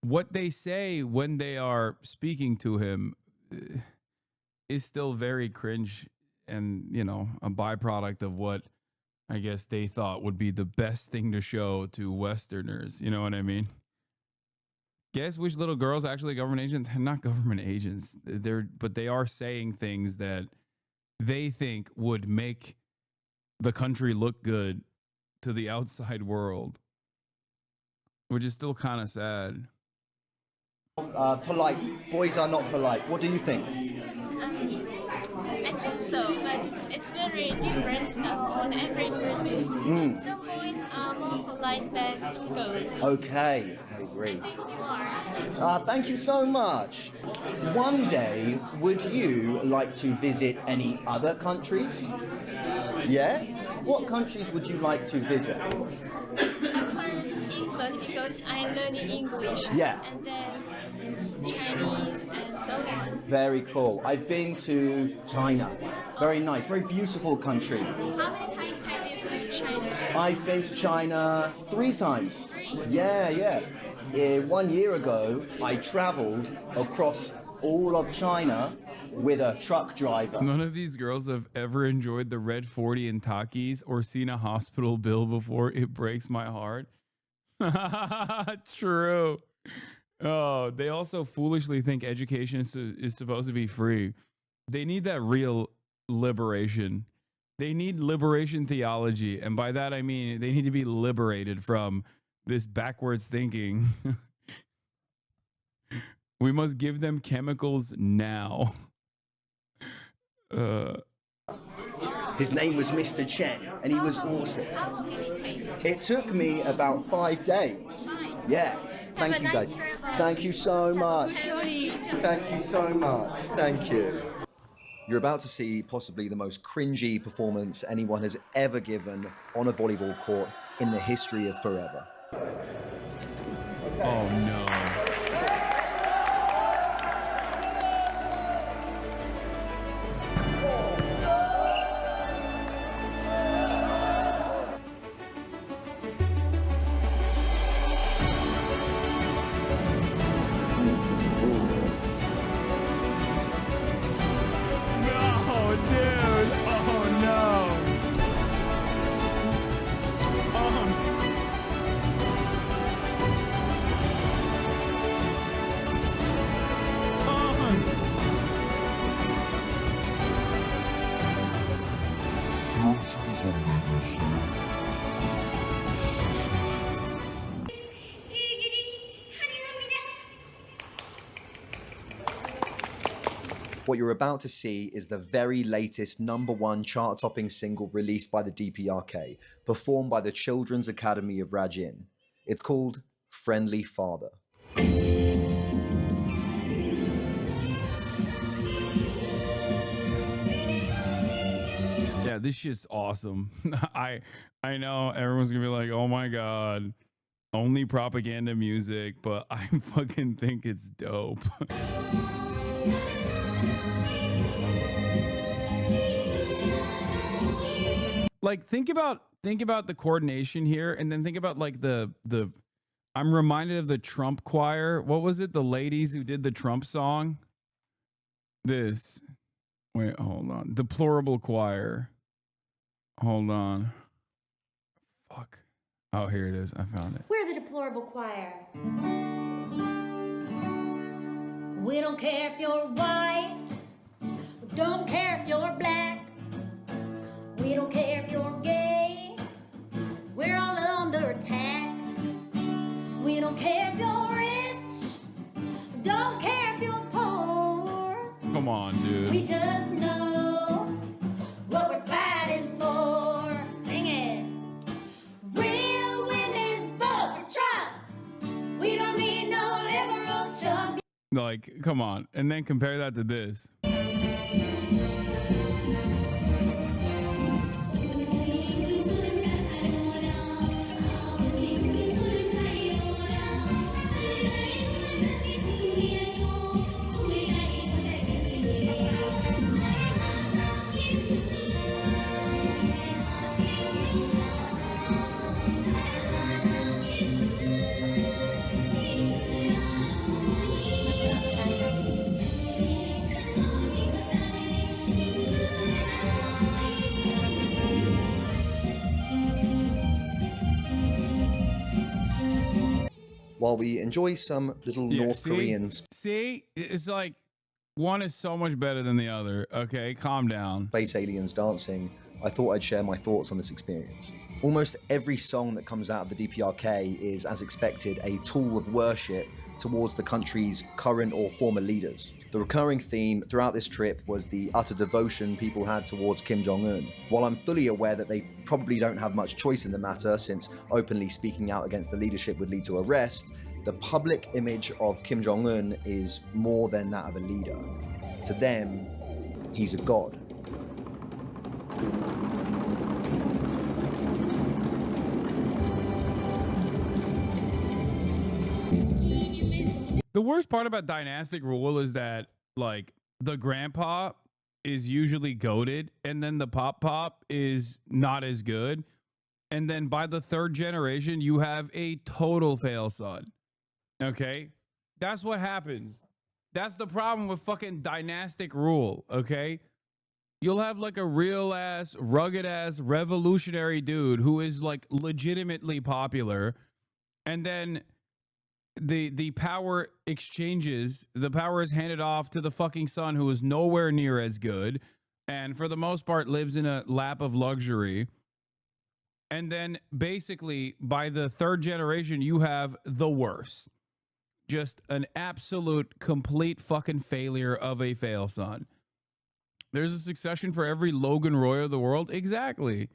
What they say when they are speaking to him is still very cringe and, you know, a byproduct of what I guess they thought would be the best thing to show to Westerners. You know what I mean? Guess which little girls actually government agents? Not government agents. But they are saying things that they think would make the country look good to the outside world, which is still kind of sad. Polite. Boys are not polite. What do you think? I think so, but it's very different on every person. Some boys are more polite than some girls. Okay, I agree. I think you are. Thank you so much. One day, would you like to visit any other countries? Yeah? What countries would you like to visit? Of course, England, because I learned English. Yeah. And then Chinese and so on. Very cool. I've been to China. Very nice, very beautiful country. How many times have you been to China? I've been to China 3 times. 3? Yeah. 1 year ago, I traveled across all of China with a truck driver. None of these girls have ever enjoyed the Red 40 in Takis or seen a hospital bill before. It breaks my heart. True. Oh, they also foolishly think education is supposed to be free. They need that real liberation. They need liberation theology. And by that, I mean, they need to be liberated from this backwards thinking. We must give them chemicals now. His name was Mr. Chen, and he was awesome. How long did it take? It took me about 5 days. Yeah. Thank you, guys. Thank you so much. Thank you so much. Thank you. You're about to see possibly the most cringy performance anyone has ever given on a volleyball court in the history of forever. Oh no. What you're about to see is the very latest #1 chart-topping single released by the DPRK, performed by the Children's Academy of Rajin. It's called Friendly Father. Yeah, this shit's awesome. I know everyone's gonna be like, oh my god, only propaganda music, but I fucking think it's dope. Like think about the coordination here, and then think about like the I'm reminded of the Trump choir. What was it? The ladies who did the Trump song? This. Wait, hold on. Deplorable choir. Hold on. Fuck. Oh, here it is. I found it. We're the Deplorable Choir. We don't care if you're white. We don't care if you're black. We don't care if you're gay. We're all under attack. We don't care if you're we just know what we're fighting for. Sing it. Real women vote for Trump. We don't need no liberal chump. Like, come on. And then compare that to this. While we enjoy some little North Korean See, it's like one is so much better than the other. Okay, calm down. space aliens dancing, I thought I'd share my thoughts on this experience. Almost every song that comes out of the DPRK is, as expected, a tool of worship towards the country's current or former leaders. The recurring theme throughout this trip was the utter devotion people had towards Kim Jong-un. While I'm fully aware that they probably don't have much choice in the matter, since openly speaking out against the leadership would lead to arrest, the public image of Kim Jong-un is more than that of a leader. To them, he's a god. The worst part about dynastic rule is that, like, the grandpa is usually goated, and then the pop is not as good. And then by the third generation, you have a total fail son. Okay? That's what happens. That's the problem with fucking dynastic rule. Okay? You'll have like a real ass, rugged ass, revolutionary dude who is like legitimately popular. And then the power exchanges, the power is handed off to the fucking son who is nowhere near as good, and for the most part lives in a lap of luxury. And then basically by the third generation, you have the worst. Just an absolute complete fucking failure of a fail son. There's a succession for every Logan Roy of the world. Exactly.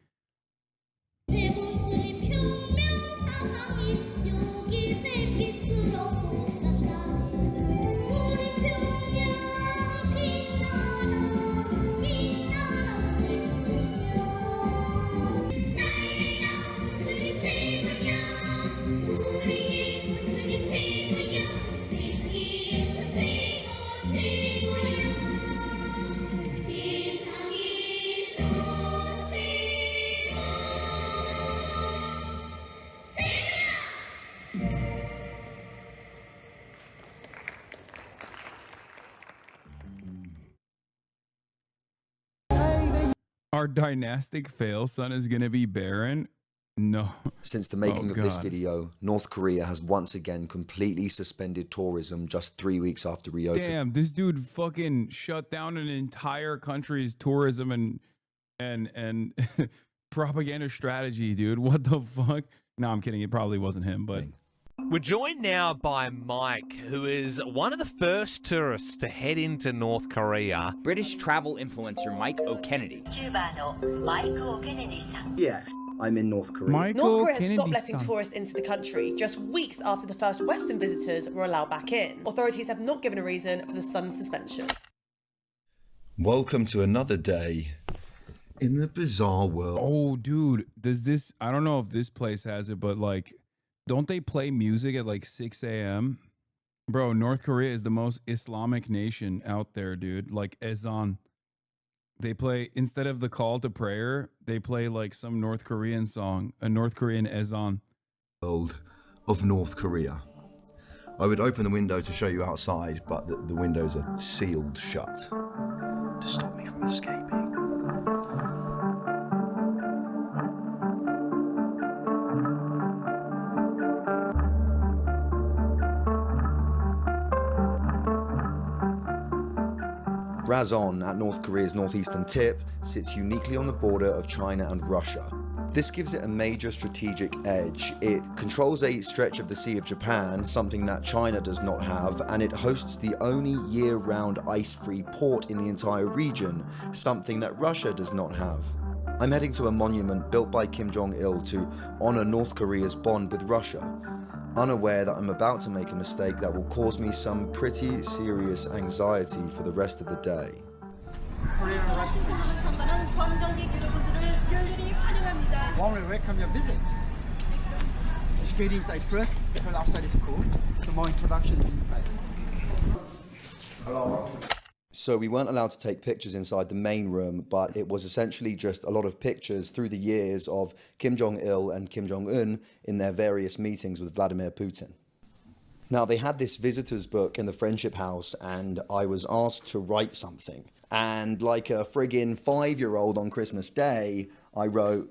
Our dynastic fail son is going to be barren? No. Since the making of this God. video, North Korea has once again completely suspended tourism just 3 weeks after reopening. Damn, this dude fucking shut down an entire country's tourism and propaganda strategy, dude. What the fuck? No, I'm kidding. It probably wasn't him, but... We're joined now by Mike, who is one of the first tourists to head into North Korea. British travel influencer Mike O'Kennedy. Yeah, I'm in North Korea. North Korea has stopped letting tourists into the country just weeks after the first Western visitors were allowed back in. Authorities have not given a reason for the sudden suspension. Welcome to another day in the bizarre world. Oh, dude, does this... I don't know if this place has it, but like... Don't they play music at like 6 a.m.? Bro, North Korea is the most Islamic nation out there, dude. Like Ezan. They play, instead of the call to prayer, they play like some North Korean song, a North Korean Ezan. World of North Korea. I would open the window to show you outside, but the windows are sealed shut to stop me from escaping. Razon, at North Korea's northeastern tip, sits uniquely on the border of China and Russia. This gives it a major strategic edge. It controls a stretch of the Sea of Japan, something that China does not have, and it hosts the only year-round ice-free port in the entire region, something that Russia does not have. I'm heading to a monument built by Kim Jong-il to honor North Korea's bond with Russia, unaware that I'm about to make a mistake that will cause me some pretty serious anxiety for the rest of the day. Warmly welcome your visit. Just get inside first, because outside is cool. So more introduction inside. Hello. So we weren't allowed to take pictures inside the main room, but it was essentially just a lot of pictures through the years of Kim Jong-il and Kim Jong-un in their various meetings with Vladimir Putin. Now, they had this visitor's book in the Friendship House, and I was asked to write something. And like a friggin' 5-year-old on Christmas Day, I wrote,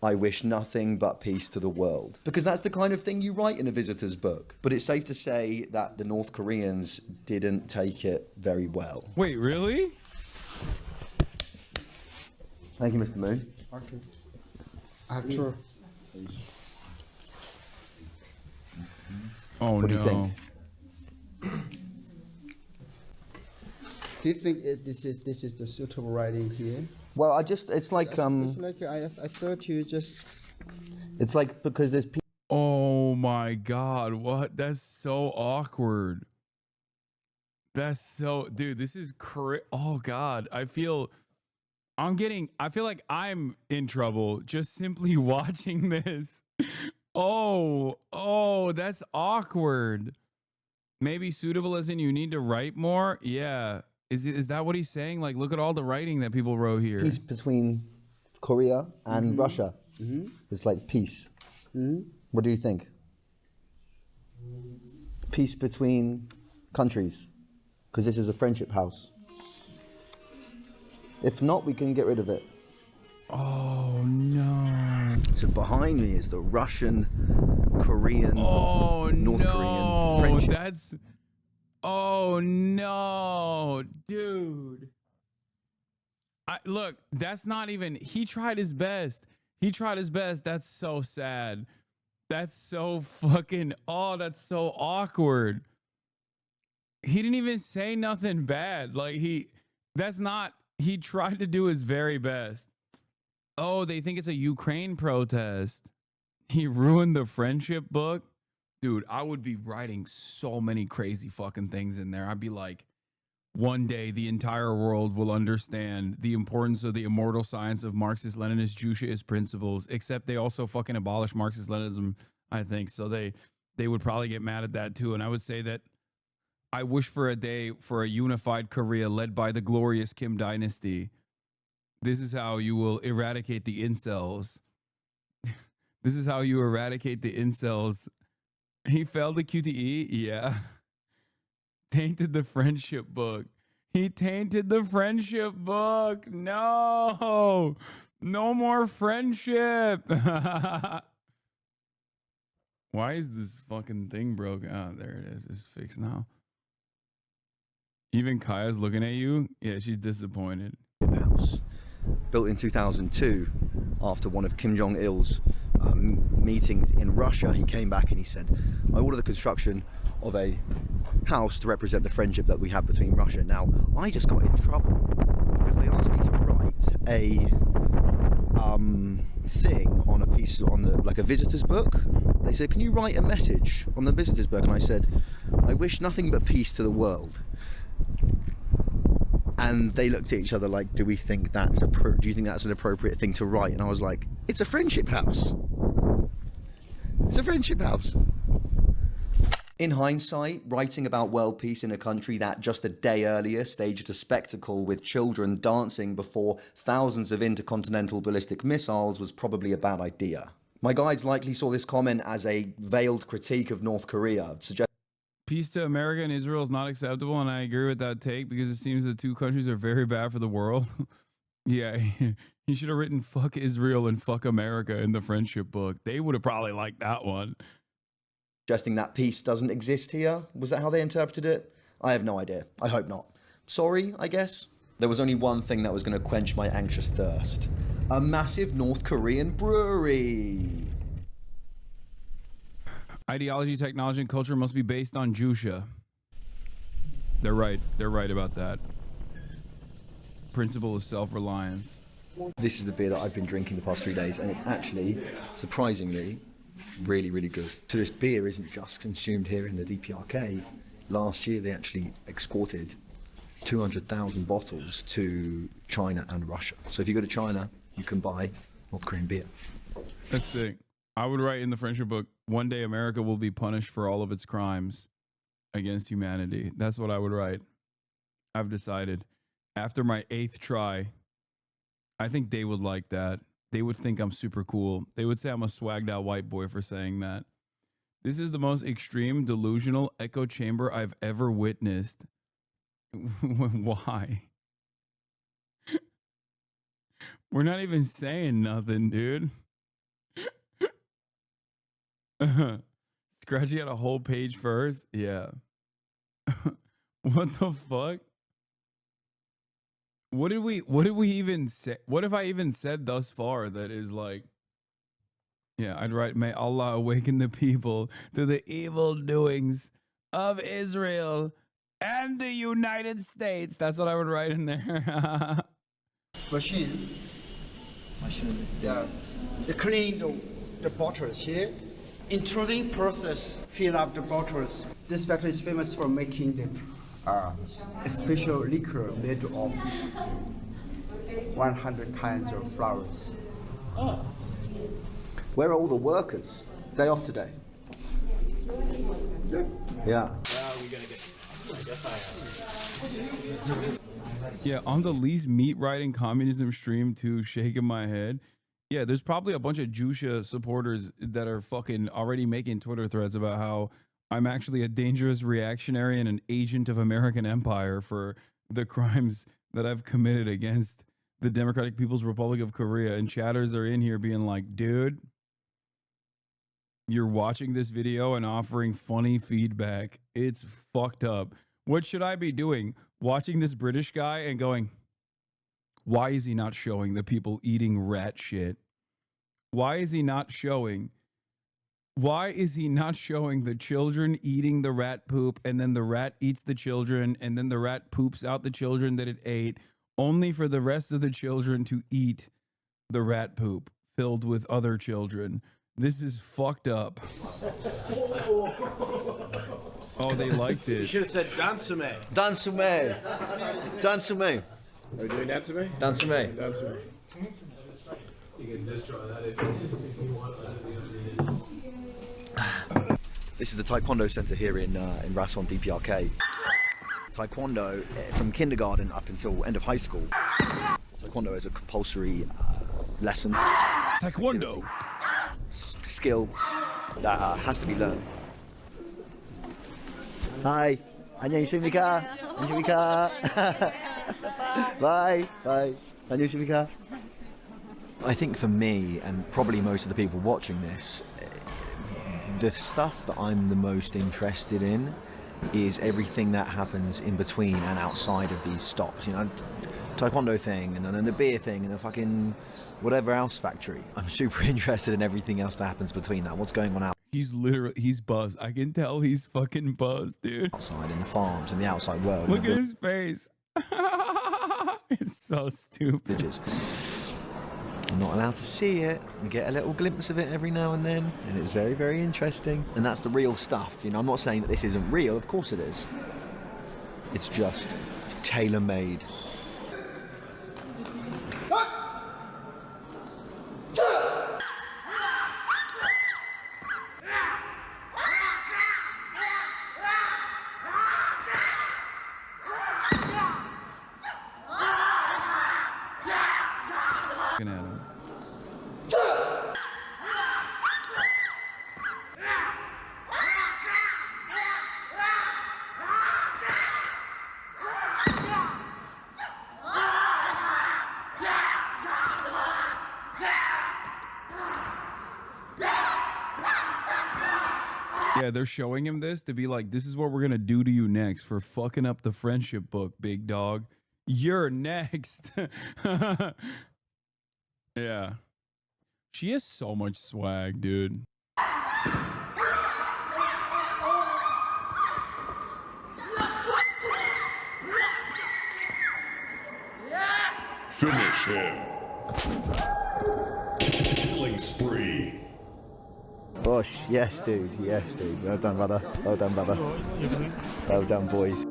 "I wish nothing but peace to the world." Because that's the kind of thing you write in a visitor's book. But it's safe to say that the North Koreans didn't take it very well. Wait, really? Thank you, Mr. Moon. Okay. I have two. Oh, What do you no. think? Do you think this is the suitable writing here? Well, it's like, It's like I thought you just. it's like because there's people. Oh my God. What? That's so awkward. That's so, dude, this is oh God. I feel like I'm in trouble just simply watching this. Oh, that's awkward. Maybe suitable as in you need to write more? Yeah. Is that what he's saying? Like, look at all the writing that people wrote here. Peace between Korea and Russia. It's like peace. What do you think? Peace between countries, because this is a friendship house. If not, we can get rid of it. Oh no. So behind me is the Russian, Korean, North Korean friendship. Oh no, dude. Look, that's not even, he tried his best. That's so sad. That's so fucking, that's so awkward. He didn't even say nothing bad. Like he tried to do his very best. Oh, they think it's a Ukraine protest. He ruined the friendship book. Dude, I would be writing so many crazy fucking things in there. I'd be like, one day the entire world will understand the importance of the immortal science of Marxist-Leninist Jewishiist principles, except they also fucking abolished Marxist-Leninism, I think. So they would probably get mad at that too. And I would say that I wish for a day for a unified Korea led by the glorious Kim dynasty. This is how you will eradicate the incels. This is how you eradicate the incels. He failed the QTE? Yeah. Tainted the friendship book. He tainted the friendship book. No. No more friendship. Why is this fucking thing broken? Oh, there it is. It's fixed now. Even Kaya's looking at you. Yeah, she's disappointed. House. Built in 2002 after one of Kim Jong-il's meetings in Russia. He came back and he said, I order the construction of a house to represent the friendship that we have between Russia. Now, I just got in trouble because they asked me to write a thing on a piece, on the, like a visitor's book. They said, can you write a message on the visitor's book? And I said, I wish nothing but peace to the world. And they looked at each other like, do you think that's an appropriate thing to write? And I was like, it's a friendship house. It's a friendship house. In hindsight, writing about world peace in a country that just a day earlier staged a spectacle with children dancing before thousands of intercontinental ballistic missiles was probably a bad idea. My guides likely saw this comment as a veiled critique of North Korea, Peace to America and Israel is not acceptable, and I agree with that take because it seems the two countries are very bad for the world. Yeah, he should have written fuck Israel and fuck America in the friendship book. They would have probably liked that one. suggesting that peace doesn't exist here. Was that how they interpreted it? I have no idea. I hope not. Sorry, I guess. There was only one thing that was going to quench my anxious thirst. a massive North Korean brewery. Ideology, technology, and culture must be based on Jusha. They're right. They're right about that. Principle of self-reliance. This is the beer that I've been drinking the past 3 days, and it's actually, surprisingly, really, really good. So this beer isn't just consumed here in the DPRK. Last year they actually exported 200,000 bottles to China and Russia. So if you go to China, you can buy North Korean beer. That's sick. I would write in the friendship book, one day America will be punished for all of its crimes against humanity. That's what I would write. I've decided. After my 8th try, I think they would like that. They would think I'm super cool. They would say I'm a swagged out white boy for saying that. This is the most extreme delusional echo chamber I've ever witnessed. Why? We're not even saying nothing, dude. Scratchy had a whole page first? Yeah. What the fuck? What did we even say? What have I even said thus far that is like, yeah, I'd write, may Allah awaken the people to the evil doings of Israel and the United States. That's what I would write in there. Machine. Yeah. They clean the bottles here. Intruding process, fill up the bottles. This factory is famous for making a special liquor made of 100 kinds of flowers. Oh. Where are all the workers? Day off today. Yeah. Yeah, on the least meat riding communism stream too, shaking my head. Yeah, there's probably a bunch of Jusha supporters that are fucking already making Twitter threads about how I'm actually a dangerous reactionary and an agent of American empire for the crimes that I've committed against the Democratic People's Republic of Korea. And chatters are in here being like, dude, you're watching this video and offering funny feedback. It's fucked up. What should I be doing? Watching this British guy and going, why is he not showing the people eating rat shit? Why is he not showing? Why is he not showing the children eating the rat poop, and then the rat eats the children, and then the rat poops out the children that it ate, only for the rest of the children to eat the rat poop filled with other children? This is fucked up. Oh, they liked it. You should have said Dansume. Dansume. Dansume. Are we doing Dansume? Dansume. Dansume. You can just try that if you want. This is the Taekwondo Center here in Hassan, DPRK. Taekwondo from kindergarten up until end of high school. Taekwondo is a compulsory lesson. Taekwondo. Skill that has to be learned. Hi. 안녕하십니까? 안녕하십니까? Bye. Bye. 안녕하십니까? I think for me, and probably most of the people watching this, the stuff that I'm the most interested in is everything that happens in between and outside of these stops. You know, Taekwondo thing, and then the beer thing, and the fucking whatever else factory. I'm super interested in everything else that happens between that. What's going on out? He's buzzed. I can tell he's fucking buzzed, dude. Outside in the farms, in the outside world. Look at his face. It's so stupid. I'm not allowed to see it. We get a little glimpse of it every now and then, and it's very, very interesting. And that's the real stuff. You know, I'm not saying that this isn't real. Of course it is. It's just tailor-made. Yeah, they're showing him this to be like, this is what we're going to do to you next for fucking up the friendship book, big dog. You're next. Yeah. She has so much swag, dude. Finish him. Killing spree. Bosh, yes, dude. Yes, dude. Well done, brother. Well done, brother. Well done, boys.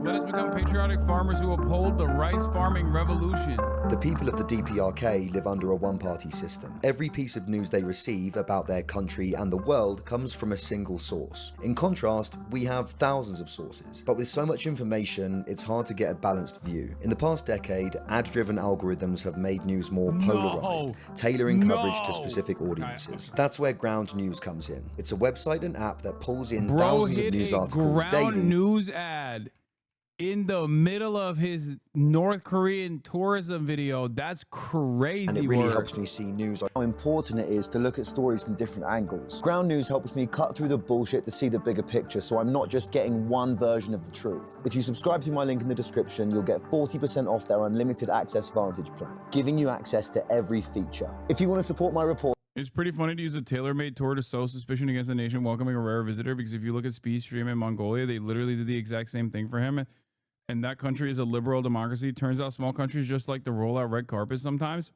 Let us become patriotic farmers who uphold the rice farming revolution. The people of the DPRK live under a one-party system. Every piece of news they receive about their country and the world comes from a single source. In contrast, we have thousands of sources, but with so much information, it's hard to get a balanced view. In the past decade, ad-driven algorithms have made news more polarized, tailoring coverage to specific audiences. That's where Ground News comes in. It's a website and app that pulls in thousands of news articles daily. Ground news ad in the middle of his North Korean tourism video. That's crazy. And it really work. helps me see news, how important it is to look at stories from different angles. Ground News helps me cut through the bullshit to see the bigger picture, so I'm not just getting one version of the truth. If you subscribe through my link in the description, you'll get 40% off their unlimited access Vantage plan, giving you access to every feature. If you want to support my report, it's pretty funny to use a tailor-made tour to sow suspicion against a nation welcoming a rare visitor, because if you look at Speed Stream in Mongolia, they literally did the exact same thing for him. And that country is a liberal democracy. Turns out small countries just like to roll out red carpets sometimes.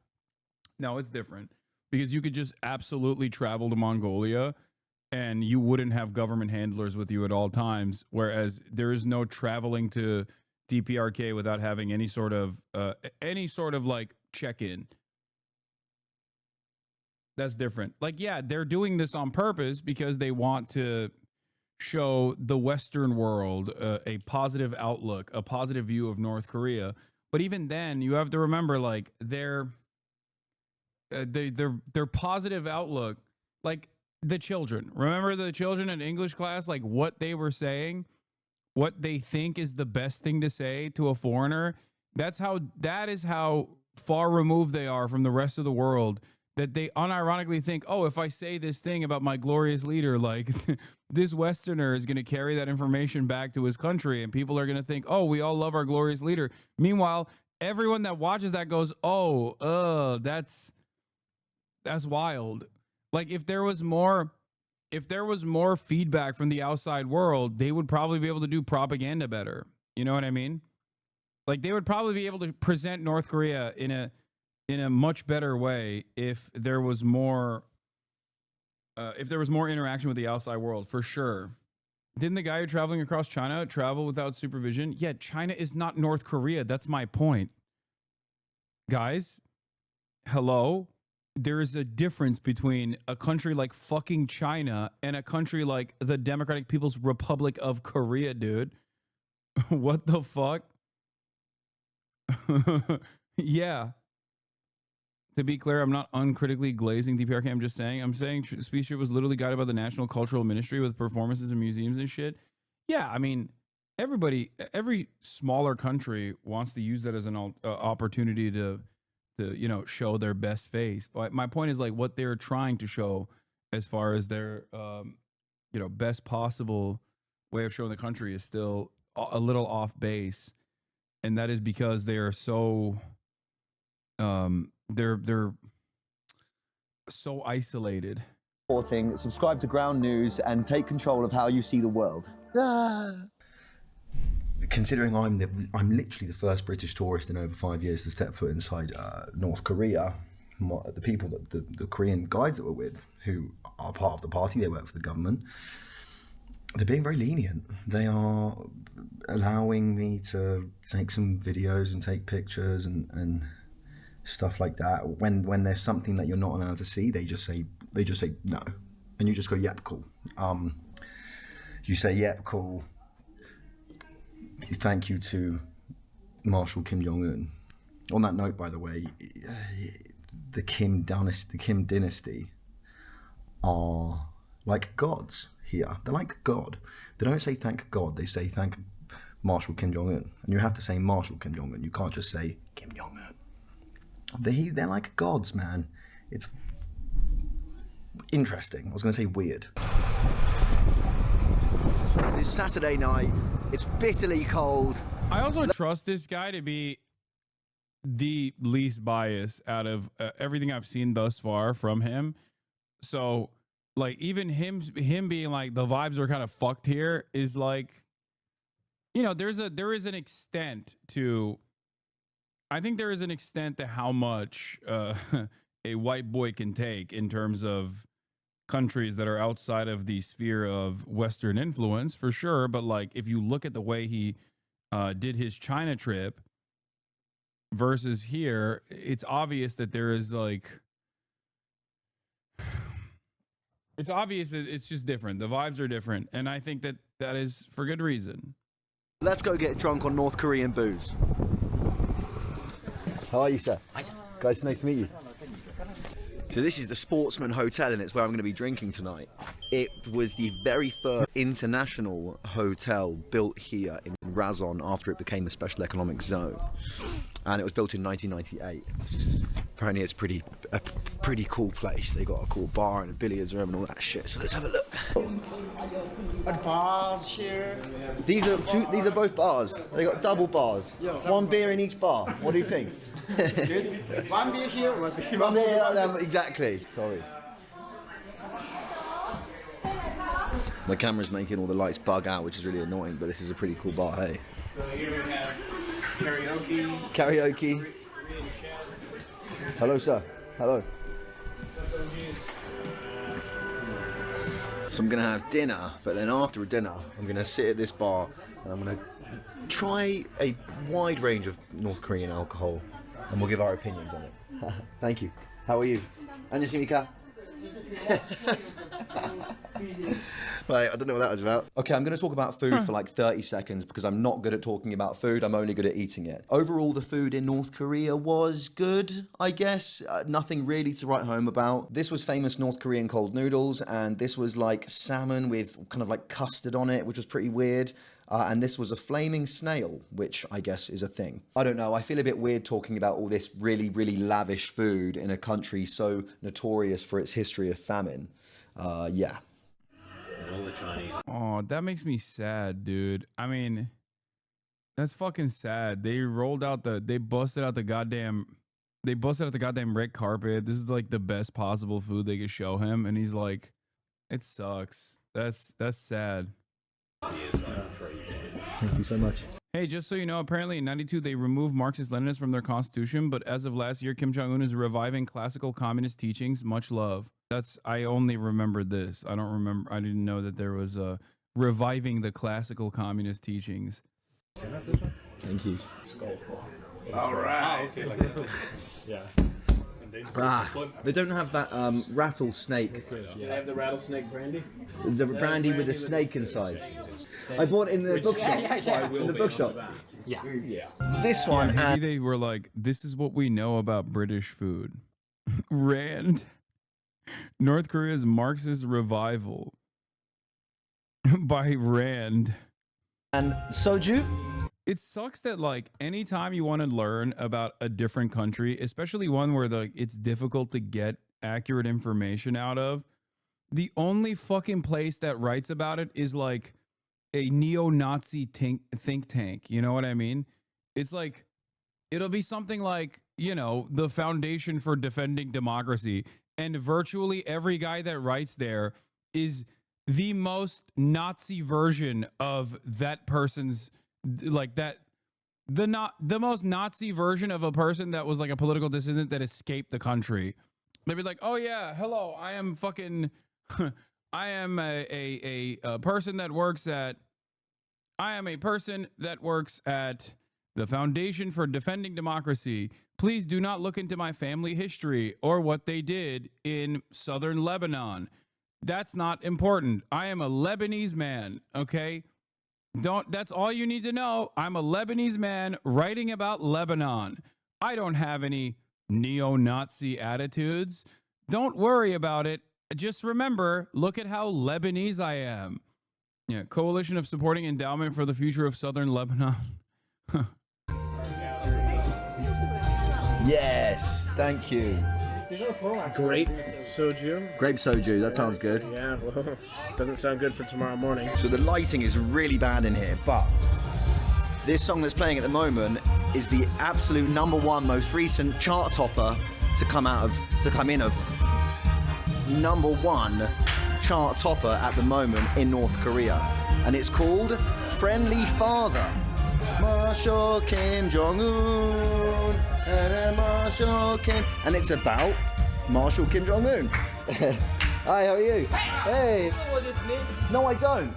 No, it's different, because you could just absolutely travel to Mongolia and you wouldn't have government handlers with you at all times. Whereas there is no traveling to DPRK without having any sort of like check-in. That's different. Like, yeah, they're doing this on purpose because they want to show the Western world a positive outlook, a positive view of North Korea. But even then, you have to remember, like, their positive outlook, like the children. Remember the children in English class, like what they were saying, what they think is the best thing to say to a foreigner. That is how far removed they are from the rest of the world, that they unironically think, oh, if I say this thing about my glorious leader, like this Westerner is going to carry that information back to his country, and people are going to think, oh, we all love our glorious leader. Meanwhile, everyone that watches that goes, oh, that's wild. Like, if there was more feedback from the outside world, they would probably be able to do propaganda better. You know what I mean? Like, they would probably be able to present North Korea in a much better way if there was more interaction with the outside world, for sure. Didn't the guy who traveling across China travel without supervision? Yeah, China is not North Korea. That's my point. Guys, hello? There is a difference between a country like fucking China and a country like the Democratic People's Republic of Korea, dude. What the fuck? Yeah. To be clear, I'm not uncritically glazing DPRK. I'm saying Speed Street was literally guided by the National Cultural Ministry with performances in museums and shit. Yeah, I mean, every smaller country wants to use that as an opportunity to show their best face. But my point is, like, what they're trying to show as far as their best possible way of showing the country is still a little off base, and that is because they are so they're so isolated. Subscribe to Ground News and take control of how you see the world. Considering I'm literally the first British tourist in over 5 years to step foot inside North Korea, the people that the Korean guides that we're with, who are part of the party, they work for the government, they're being very lenient. They are allowing me to take some videos and take pictures and stuff like that. When there's something that you're not allowed to see, they just say no, and you just go, yep, cool. You say, yep, cool. Thank you to Marshal Kim Jong-un. On that note, by the way, the Kim dynasty are like gods here. They're like God. They don't say thank God. They say thank Marshal Kim Jong-un, and you have to say Marshal Kim Jong-un. You can't just say Kim Jong-un. They're like gods, man. It's interesting. I was going to say weird. It's Saturday night. It's bitterly cold. I also trust this guy to be the least bias out of everything I've seen thus far from him. So like even him being like the vibes are kind of fucked here is like, you know, there is an extent to, I think there is an extent to how much a white boy can take in terms of countries that are outside of the sphere of Western influence, for sure. But like, if you look at the way he did his China trip versus here, it's obvious that there is like, it's obvious that it's just different. The vibes are different. And I think that that is for good reason. Let's go get drunk on North Korean booze. How are you, sir? Hi, sir. Guys, nice to meet you. So this is the Sportsman Hotel, and it's where I'm going to be drinking tonight. It was the very first international hotel built here in Razon after it became the Special Economic Zone. And it was built in 1998. Apparently it's a pretty cool place. They got a cool bar and a billiards room and all that shit. So let's have a look. At bars here. These are both bars. They got double bars. One beer in each bar. What do you think? Good. One beer here, one beer. Exactly. Sorry. My camera's making all the lights bug out, which is really annoying. But this is a pretty cool bar. Hey. So here we have karaoke. Karaoke. Hello, sir. Hello. So I'm gonna have dinner, but then after dinner, I'm gonna sit at this bar and I'm gonna try a wide range of North Korean alcohol, and we'll give our opinions on it. Thank you. How are you? 안녕하십니까? Right, I don't know what that was about. Okay, I'm going to talk about food for like 30 seconds because I'm not good at talking about food. I'm only good at eating it. Overall, the food in North Korea was good, I guess. Nothing really to write home about. This was famous North Korean cold noodles, and this was like salmon with kind of like custard on it, which was pretty weird. And this was a flaming snail, which I guess is a thing. I don't know, I feel a bit weird talking about all this really, really lavish food in a country so notorious for its history of famine. Yeah. Oh, that makes me sad, dude. I mean, that's fucking sad. They busted out the goddamn red carpet. This is like the best possible food they could show him, and he's like, it sucks. That's sad. Thank you so much. Hey, just so you know, apparently in 92 they removed Marxist-Leninists from their constitution, but as of last year, Kim Jong-un is reviving classical communist teachings. Much love. I only remembered this. I didn't know that there was reviving the classical communist teachings. Thank you. All right. Okay, like that. Yeah. They don't have that rattlesnake. Do they have the rattlesnake brandy? The brandy with a snake inside. I bought it in the bookshop. In the bookshop. Yeah. This one. Maybe they were like, this is what we know about British food. Rand. North Korea's Marxist revival by Rand. And soju? It sucks that like anytime you want to learn about a different country, especially one where like it's difficult to get accurate information out of, the only fucking place that writes about it is like a neo-Nazi think tank. You know what I mean? It's like, it'll be something like, you know, the Foundation for Defending Democracy. And virtually every guy that writes there is the most Nazi version of that person's, like that, the most Nazi version of a person that was like a political dissident that escaped the country. They'd be like, oh yeah, hello, I am fucking, I am a person that works at, the Foundation for Defending Democracy. Please do not look into my family history or what they did in southern Lebanon. That's not important. I am a Lebanese man, okay? That's all you need to know. I'm a Lebanese man writing about Lebanon. I don't have any neo-Nazi attitudes. Don't worry about it. Just remember, look at how Lebanese I am. Yeah, Coalition of Supporting Endowment for the Future of Southern Lebanon. Yes, thank you. Grape soju. Grape soju, that sounds good. Yeah, well, doesn't sound good for tomorrow morning. So the lighting is really bad in here, but this song that's playing at the moment is the absolute #1 most recent chart topper to come in of #1 chart topper at the moment in North Korea, and it's called Friendly Father. Marshal Kim Jong-un, Marshal Kim, and it's about Marshal Kim Jong-un. Hi, how are you? Hey. You know what this means? No, I don't.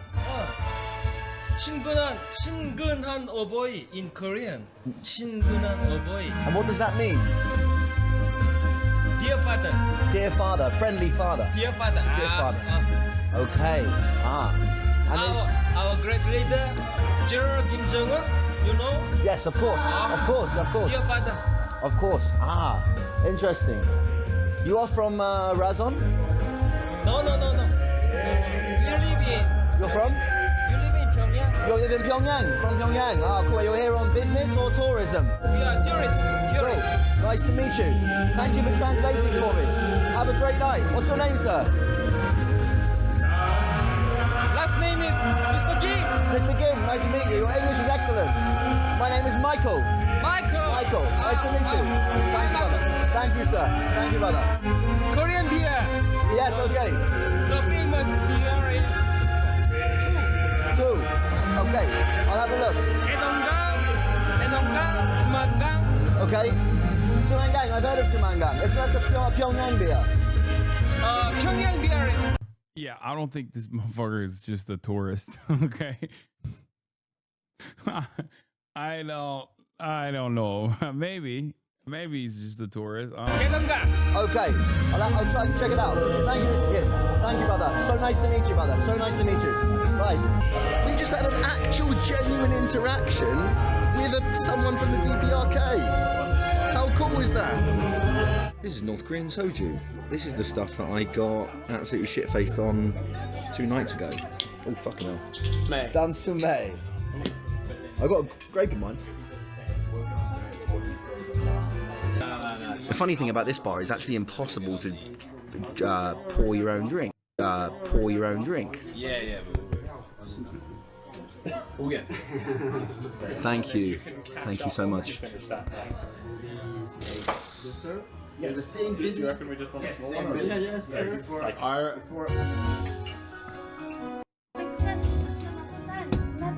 친근한 어버이 in Korean. 친근한 어버이. And what does that mean? Dear father. Dear father, friendly father. Dear father. Dear father. Okay. And our great leader, General Kim Jong-un, you know? yes, of course. Of course. Dear father. Of course. Interesting. You are from Razon? No. You're from? You live in Pyongyang. You live in Pyongyang, from Pyongyang. Cool. You're here on business or tourism? We are tourists. Cool. Nice to meet you. Thank you for translating for me. Have a great night. What's your name, sir? Last name is Mr. Kim. Mr. Kim, nice to meet you. Your English is excellent. My name is Michael. Michael. Nice to meet you. Thank you, brother. Thank you, sir. Thank you, brother. Korean beer. Yes, okay. The famous beer is Two. Okay, I'll have a look. Edonggang, Tumangang. Okay. Tumangang, I've heard of Tumangang. That's a Pyongyang beer. Pyongyang beer is. Yeah, I don't think this motherfucker is just a tourist. Okay. I don't know. Maybe he's just a tourist. Okay, I'll try to check it out. Thank you, Mr. Kim. Thank you, brother. So nice to meet you, brother. So nice to meet you. Right. We just had an actual, genuine interaction with someone from the DPRK. How cool is that? This is North Korean soju. This is the stuff that I got absolutely shit-faced on 2 nights ago. Oh, fucking hell. May. Dansu May. I got a grape in mine. The funny thing about this bar is actually impossible to pour your own drink. Yeah. Thank you so much. Yes, sir. Yeah, the same business. You reckon we just want a small one? Yes, sir.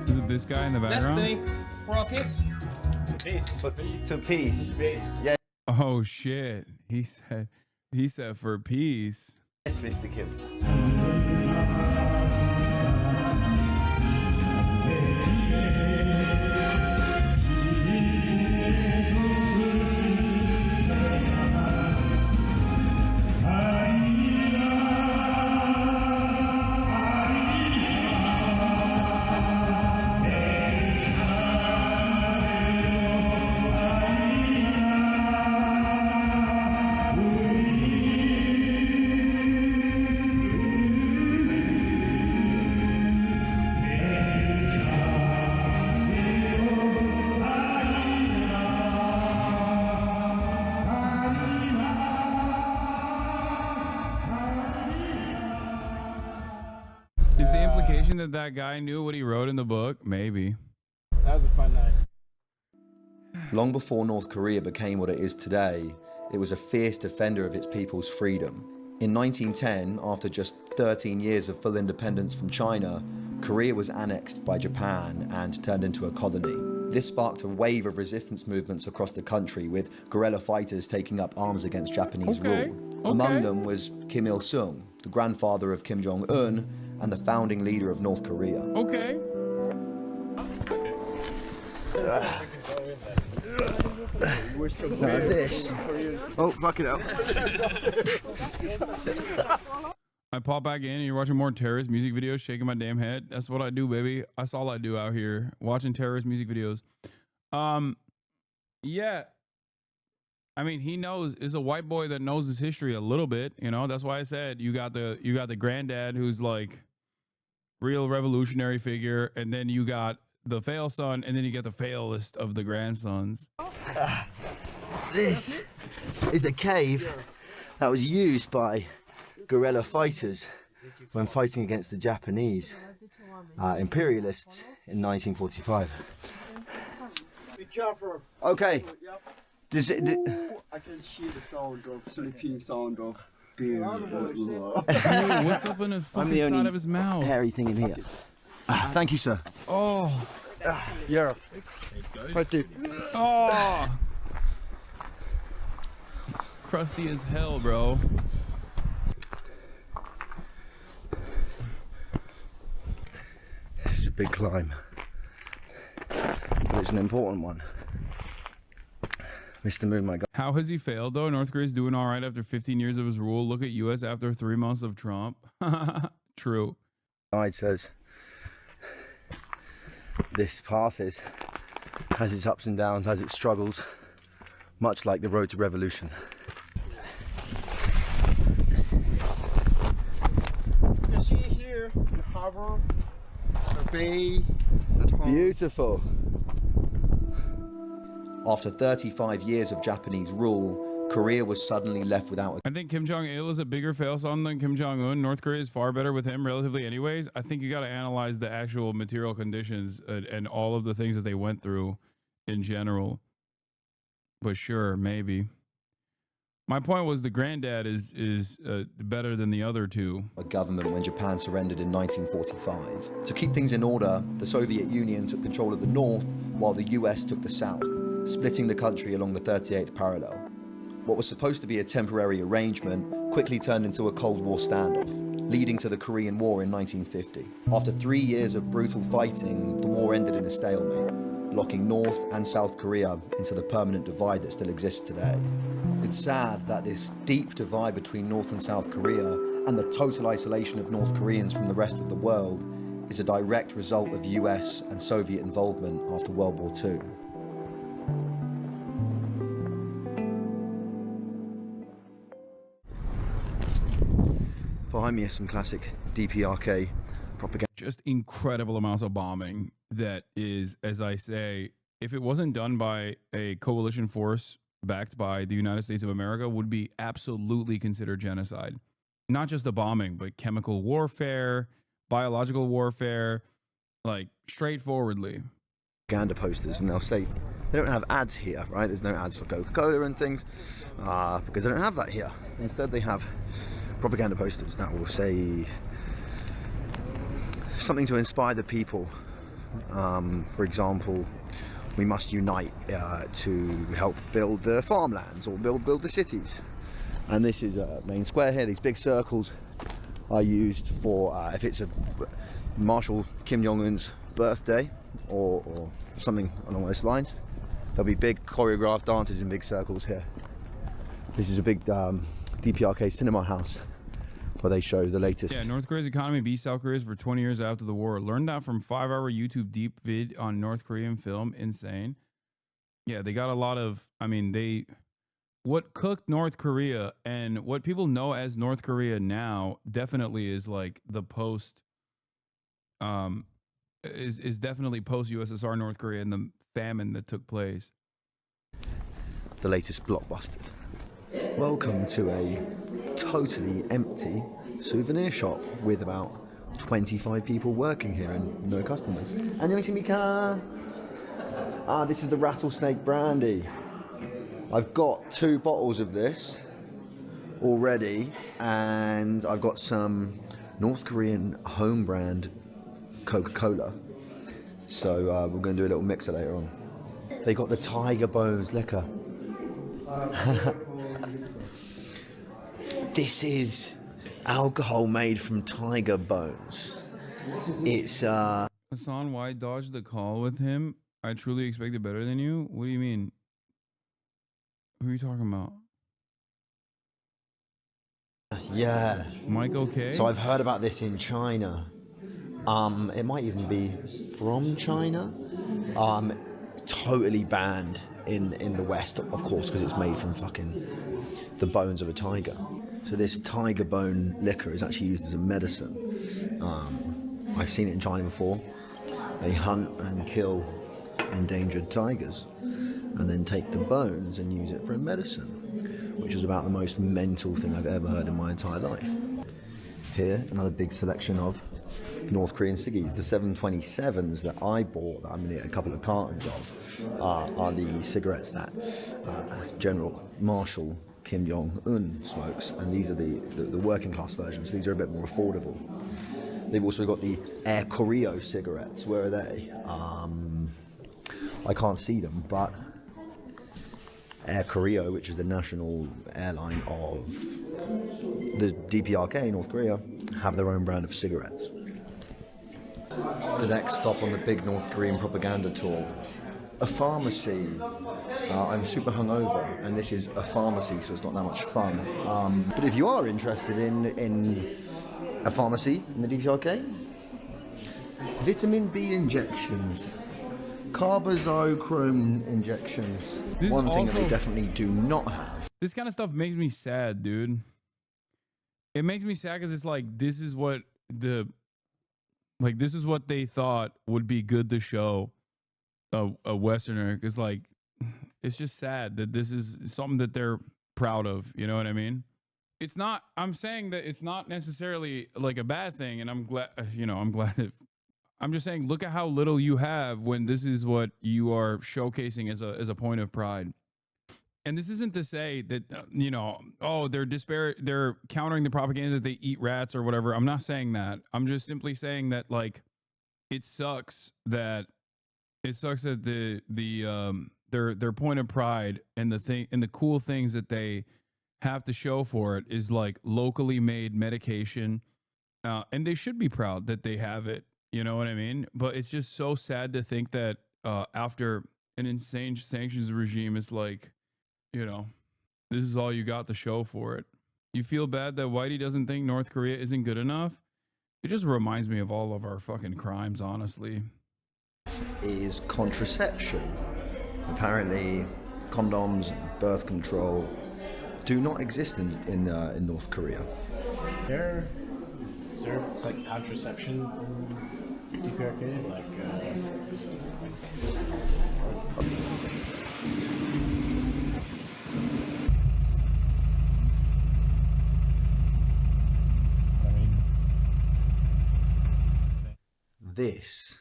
Is it this guy in the background? Let's drink for a piece. To peace. Yeah. Oh shit. He said for peace. Yes, Mr. Kim. Is the implication that guy knew what he wrote in the book? Maybe. That was a fun night. Long before North Korea became what it is today, it was a fierce defender of its people's freedom. In 1910, after just 13 years of full independence from China, Korea was annexed by Japan and turned into a colony. This sparked a wave of resistance movements across the country, with guerrilla fighters taking up arms against Japanese rule. Among them was Kim Il-sung, the grandfather of Kim Jong-un and the founding leader of North Korea. Okay. This. Oh, fuck it up. I pop back in and you're watching more terrorist music videos, shaking my damn head. That's what I do, baby. That's all I do out here, watching terrorist music videos. Yeah. I mean, he knows, is a white boy that knows his history a little bit, you know. That's why I said you got the granddad who's like real revolutionary figure, and then you got the fail son, and then you get the failest of the grandsons. This is a cave that was used by guerrilla fighters when fighting against the Japanese imperialists in 1945. careful. Okay. Yep. Does it? I can hear the sound of sleeping sound of beer. Dude, what's up in the I'm fucking the side only of his mouth? hairy thing in here. Thank you, sir. Oh. Yeah. Right there. Oh. Crusty as hell, bro. This is a big climb, but it's an important one. Mr. Moon, my God. How has he failed though? North Korea's doing all right after 15 years of his rule. Look at US after 3 months of Trump. True. Guide says this path has its ups and downs, has its struggles, much like the road to revolution. You see here the harbor, the bay, the town. Beautiful. After 35 years of Japanese rule, Korea was suddenly left without I think Kim Jong-il is a bigger fail son than Kim Jong-un. North Korea is far better with him relatively anyways. I think you got to analyze the actual material conditions and all of the things that they went through in general. But sure, maybe. My point was the granddad is better than the other two. a government when Japan surrendered in 1945. To keep things in order, the Soviet Union took control of the north while the US took the south, splitting the country along the 38th parallel. What was supposed to be a temporary arrangement quickly turned into a Cold War standoff, leading to the Korean War in 1950. After 3 years of brutal fighting, the war ended in a stalemate, locking North and South Korea into the permanent divide that still exists today. It's sad that this deep divide between North and South Korea and the total isolation of North Koreans from the rest of the world is a direct result of US and Soviet involvement after World War II. Behind me is some classic DPRK propaganda. Just incredible amounts of bombing that is, as I say, if it wasn't done by a coalition force backed by the United States of America, would be absolutely considered genocide. Not just the bombing, but chemical warfare, biological warfare, like straightforwardly. Propaganda posters, and they'll say they don't have ads here, right? There's no ads for Coca-Cola and things because they don't have that here. Instead, they have propaganda posters that will say something to inspire the people. For example, we must unite to help build the farmlands or build the cities. And this is a main square here. These big circles are used for if it's a Marshal Kim Jong-un's birthday or something along those lines. There'll be big choreographed dances in big circles here. This is a big DPRK cinema house where they show the latest. Yeah, North Korea's economy beat South Korea's for 20 years after the war. Learned that from 5-hour YouTube deep vid on North Korean film. Insane. Yeah, they got a lot of, I mean, what cooked North Korea and what people know as North Korea now definitely is like the post, is definitely post USSR North Korea and the famine that took place. The latest blockbusters. Welcome to a totally empty souvenir shop with about 25 people working here and no customers. 안녕하십니까? This is the rattlesnake brandy. I've got 2 bottles of this already, and I've got some North Korean home brand Coca-Cola. So we're going to do a little mixer later on. They got the tiger bones liquor. This is alcohol made from tiger bones. It's Hasan, why dodge the call with him? I truly expected better than you. What do you mean? Who are you talking about? Yeah. Mike, okay? So I've heard about this in China. It might even be from China. Totally banned in the West, of course, because it's made from fucking the bones of a tiger. So this tiger bone liquor is actually used as a medicine. I've seen it in China before. They hunt and kill endangered tigers and then take the bones and use it for a medicine, which is about the most mental thing I've ever heard in my entire life. Here, another big selection of North Korean ciggies. The 727s that I bought, that I'm going to get a couple of cartons of, are the cigarettes that General Marshal Kim Jong-un smokes, and these are the working class versions. These are a bit more affordable. They've also got the Air Koryo cigarettes. Where are they? I can't see them, but Air Koryo, which is the national airline of the DPRK, North Korea, have their own brand of cigarettes. The next stop on the big North Korean propaganda tour, a pharmacy. I'm super hungover, and this is a pharmacy, so it's not that much fun. But if you are interested in a pharmacy in the DPRK, vitamin B injections, carbazochrome injections. One thing that they definitely do not have. This kind of stuff makes me sad, dude. It makes me sad because it's like this is what they thought would be good to show a Westerner. It's like, it's just sad that this is something that they're proud of. You know what I mean? It's not. I'm saying that it's not necessarily like a bad thing, and I'm glad. I'm glad that. I'm just saying, look at how little you have when this is what you are showcasing as a point of pride. And this isn't to say that, they're countering the propaganda that they eat rats or whatever. I'm not saying that. I'm just simply saying that, like, it sucks that their point of pride and the cool things that they have to show for it is like locally made medication. And they should be proud that they have it. You know what I mean? But it's just so sad to think that after an insane sanctions regime, it's like, this is all you got to show for it. You feel bad that Whitey doesn't think North Korea isn't good enough? It just reminds me of all of our fucking crimes, honestly. Is contraception. Apparently, condoms and birth control do not exist in North Korea. Is there like contraception in DPRK? This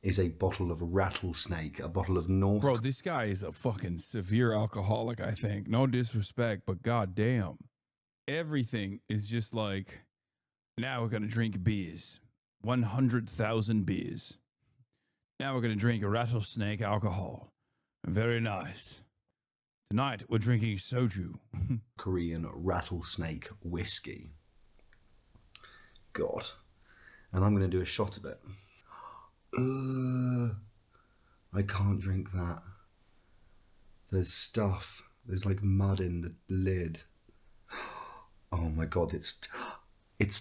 is a bottle of rattlesnake, a bottle of North. Bro, this guy is a fucking severe alcoholic, I think. No disrespect, but goddamn. Everything is just like, now we're going to drink beers. 100,000 beers. Now we're going to drink a rattlesnake alcohol. Very nice. Tonight we're drinking soju. Korean rattlesnake whiskey. God. And I'm going to do a shot of it. I can't drink that. There's stuff. There's like mud in the lid. Oh my God, its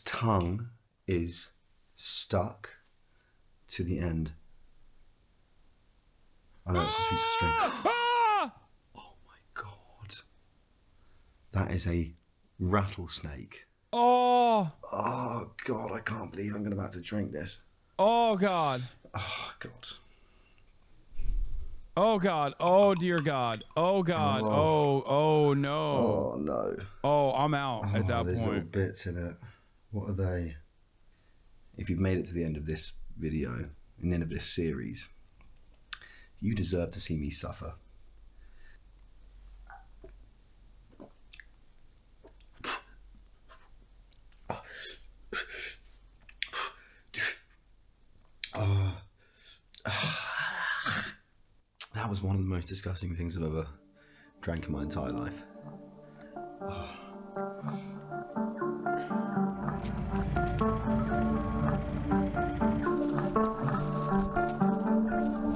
tongue is stuck to the end. I know it's a piece of string. Oh my God. That is a rattlesnake. Oh God, I can't believe I'm about to drink this. Oh God. Oh God. Oh God. Oh dear God. Oh God. Oh no. Oh no. Oh, I'm out at that there's little point. bits in it. What are they? If you've made it to the end of this video and end of this series, you deserve to see me suffer. That was one of the most disgusting things I've ever drank in my entire life.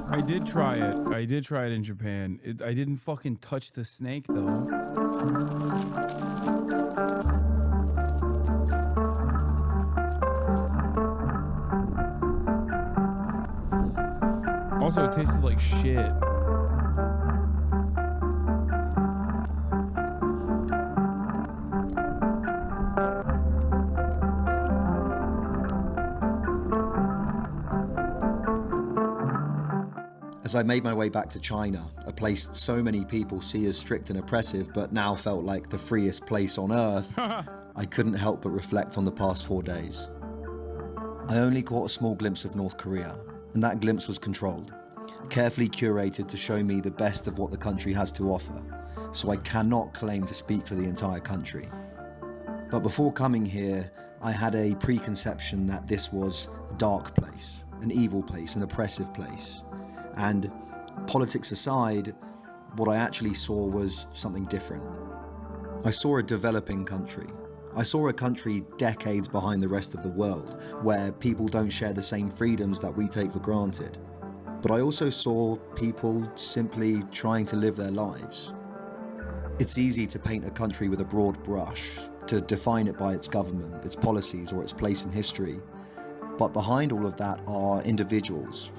I did try it. I did try it in Japan. I didn't fucking touch the snake though. Also, it tasted like shit. As I made my way back to China, a place so many people see as strict and oppressive, but now felt like the freest place on earth, I couldn't help but reflect on the past 4 days. I only caught a small glimpse of North Korea, and that glimpse was controlled, carefully curated to show me the best of what the country has to offer, so I cannot claim to speak for the entire country. But before coming here, I had a preconception that this was a dark place, an evil place, an oppressive place. And politics aside, what I actually saw was something different. I saw a developing country. I saw a country decades behind the rest of the world, where people don't share the same freedoms that we take for granted. But I also saw people simply trying to live their lives. It's easy to paint a country with a broad brush, to define it by its government, its policies, or its place in history. But behind all of that are individuals,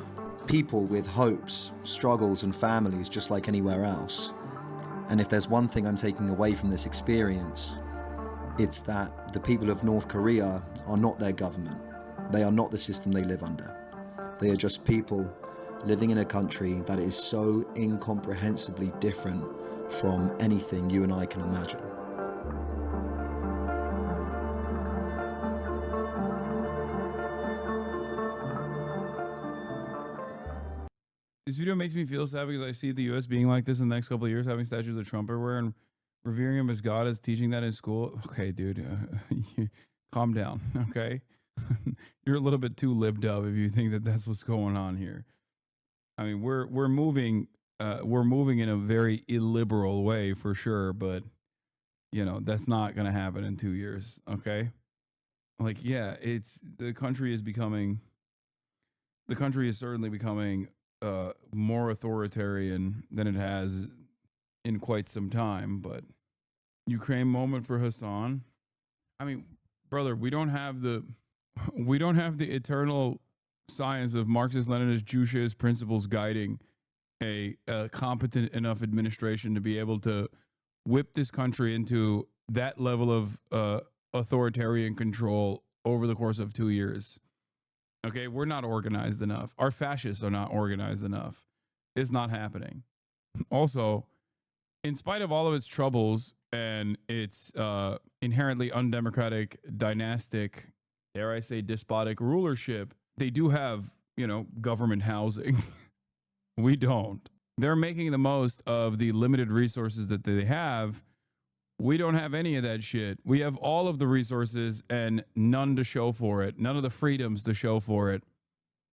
people with hopes, struggles, and families just like anywhere else. And if there's one thing I'm taking away from this experience, it's that the people of North Korea are not their government. They are not the system they live under. They are just people living in a country that is so incomprehensibly different from anything you and I can imagine. This video makes me feel sad because I see the U.S. being like this in the next couple of years, having statues of Trump everywhere and revering him as God, as teaching that in school. Okay, dude, calm down, okay? You're a little bit too libbed up if you think that that's what's going on here. I mean, we're moving in a very illiberal way for sure, but you know that's not gonna happen in 2 years, okay? Like, yeah, the country is certainly becoming more authoritarian than it has in quite some time. But Ukraine moment for Hasan. I mean, brother, we don't have the eternal science of Marxist-Leninist Jewish principles guiding a competent enough administration to be able to whip this country into that level of authoritarian control over the course of 2 years. Okay, we're not organized enough. Our fascists are not organized enough. It's not happening. Also, in spite of all of its troubles and its inherently undemocratic, dynastic, dare I say, despotic rulership, they do have, government housing. We don't. They're making the most of the limited resources that they have. We don't have any of that shit. We have all of the resources and none to show for it. None of the freedoms to show for it.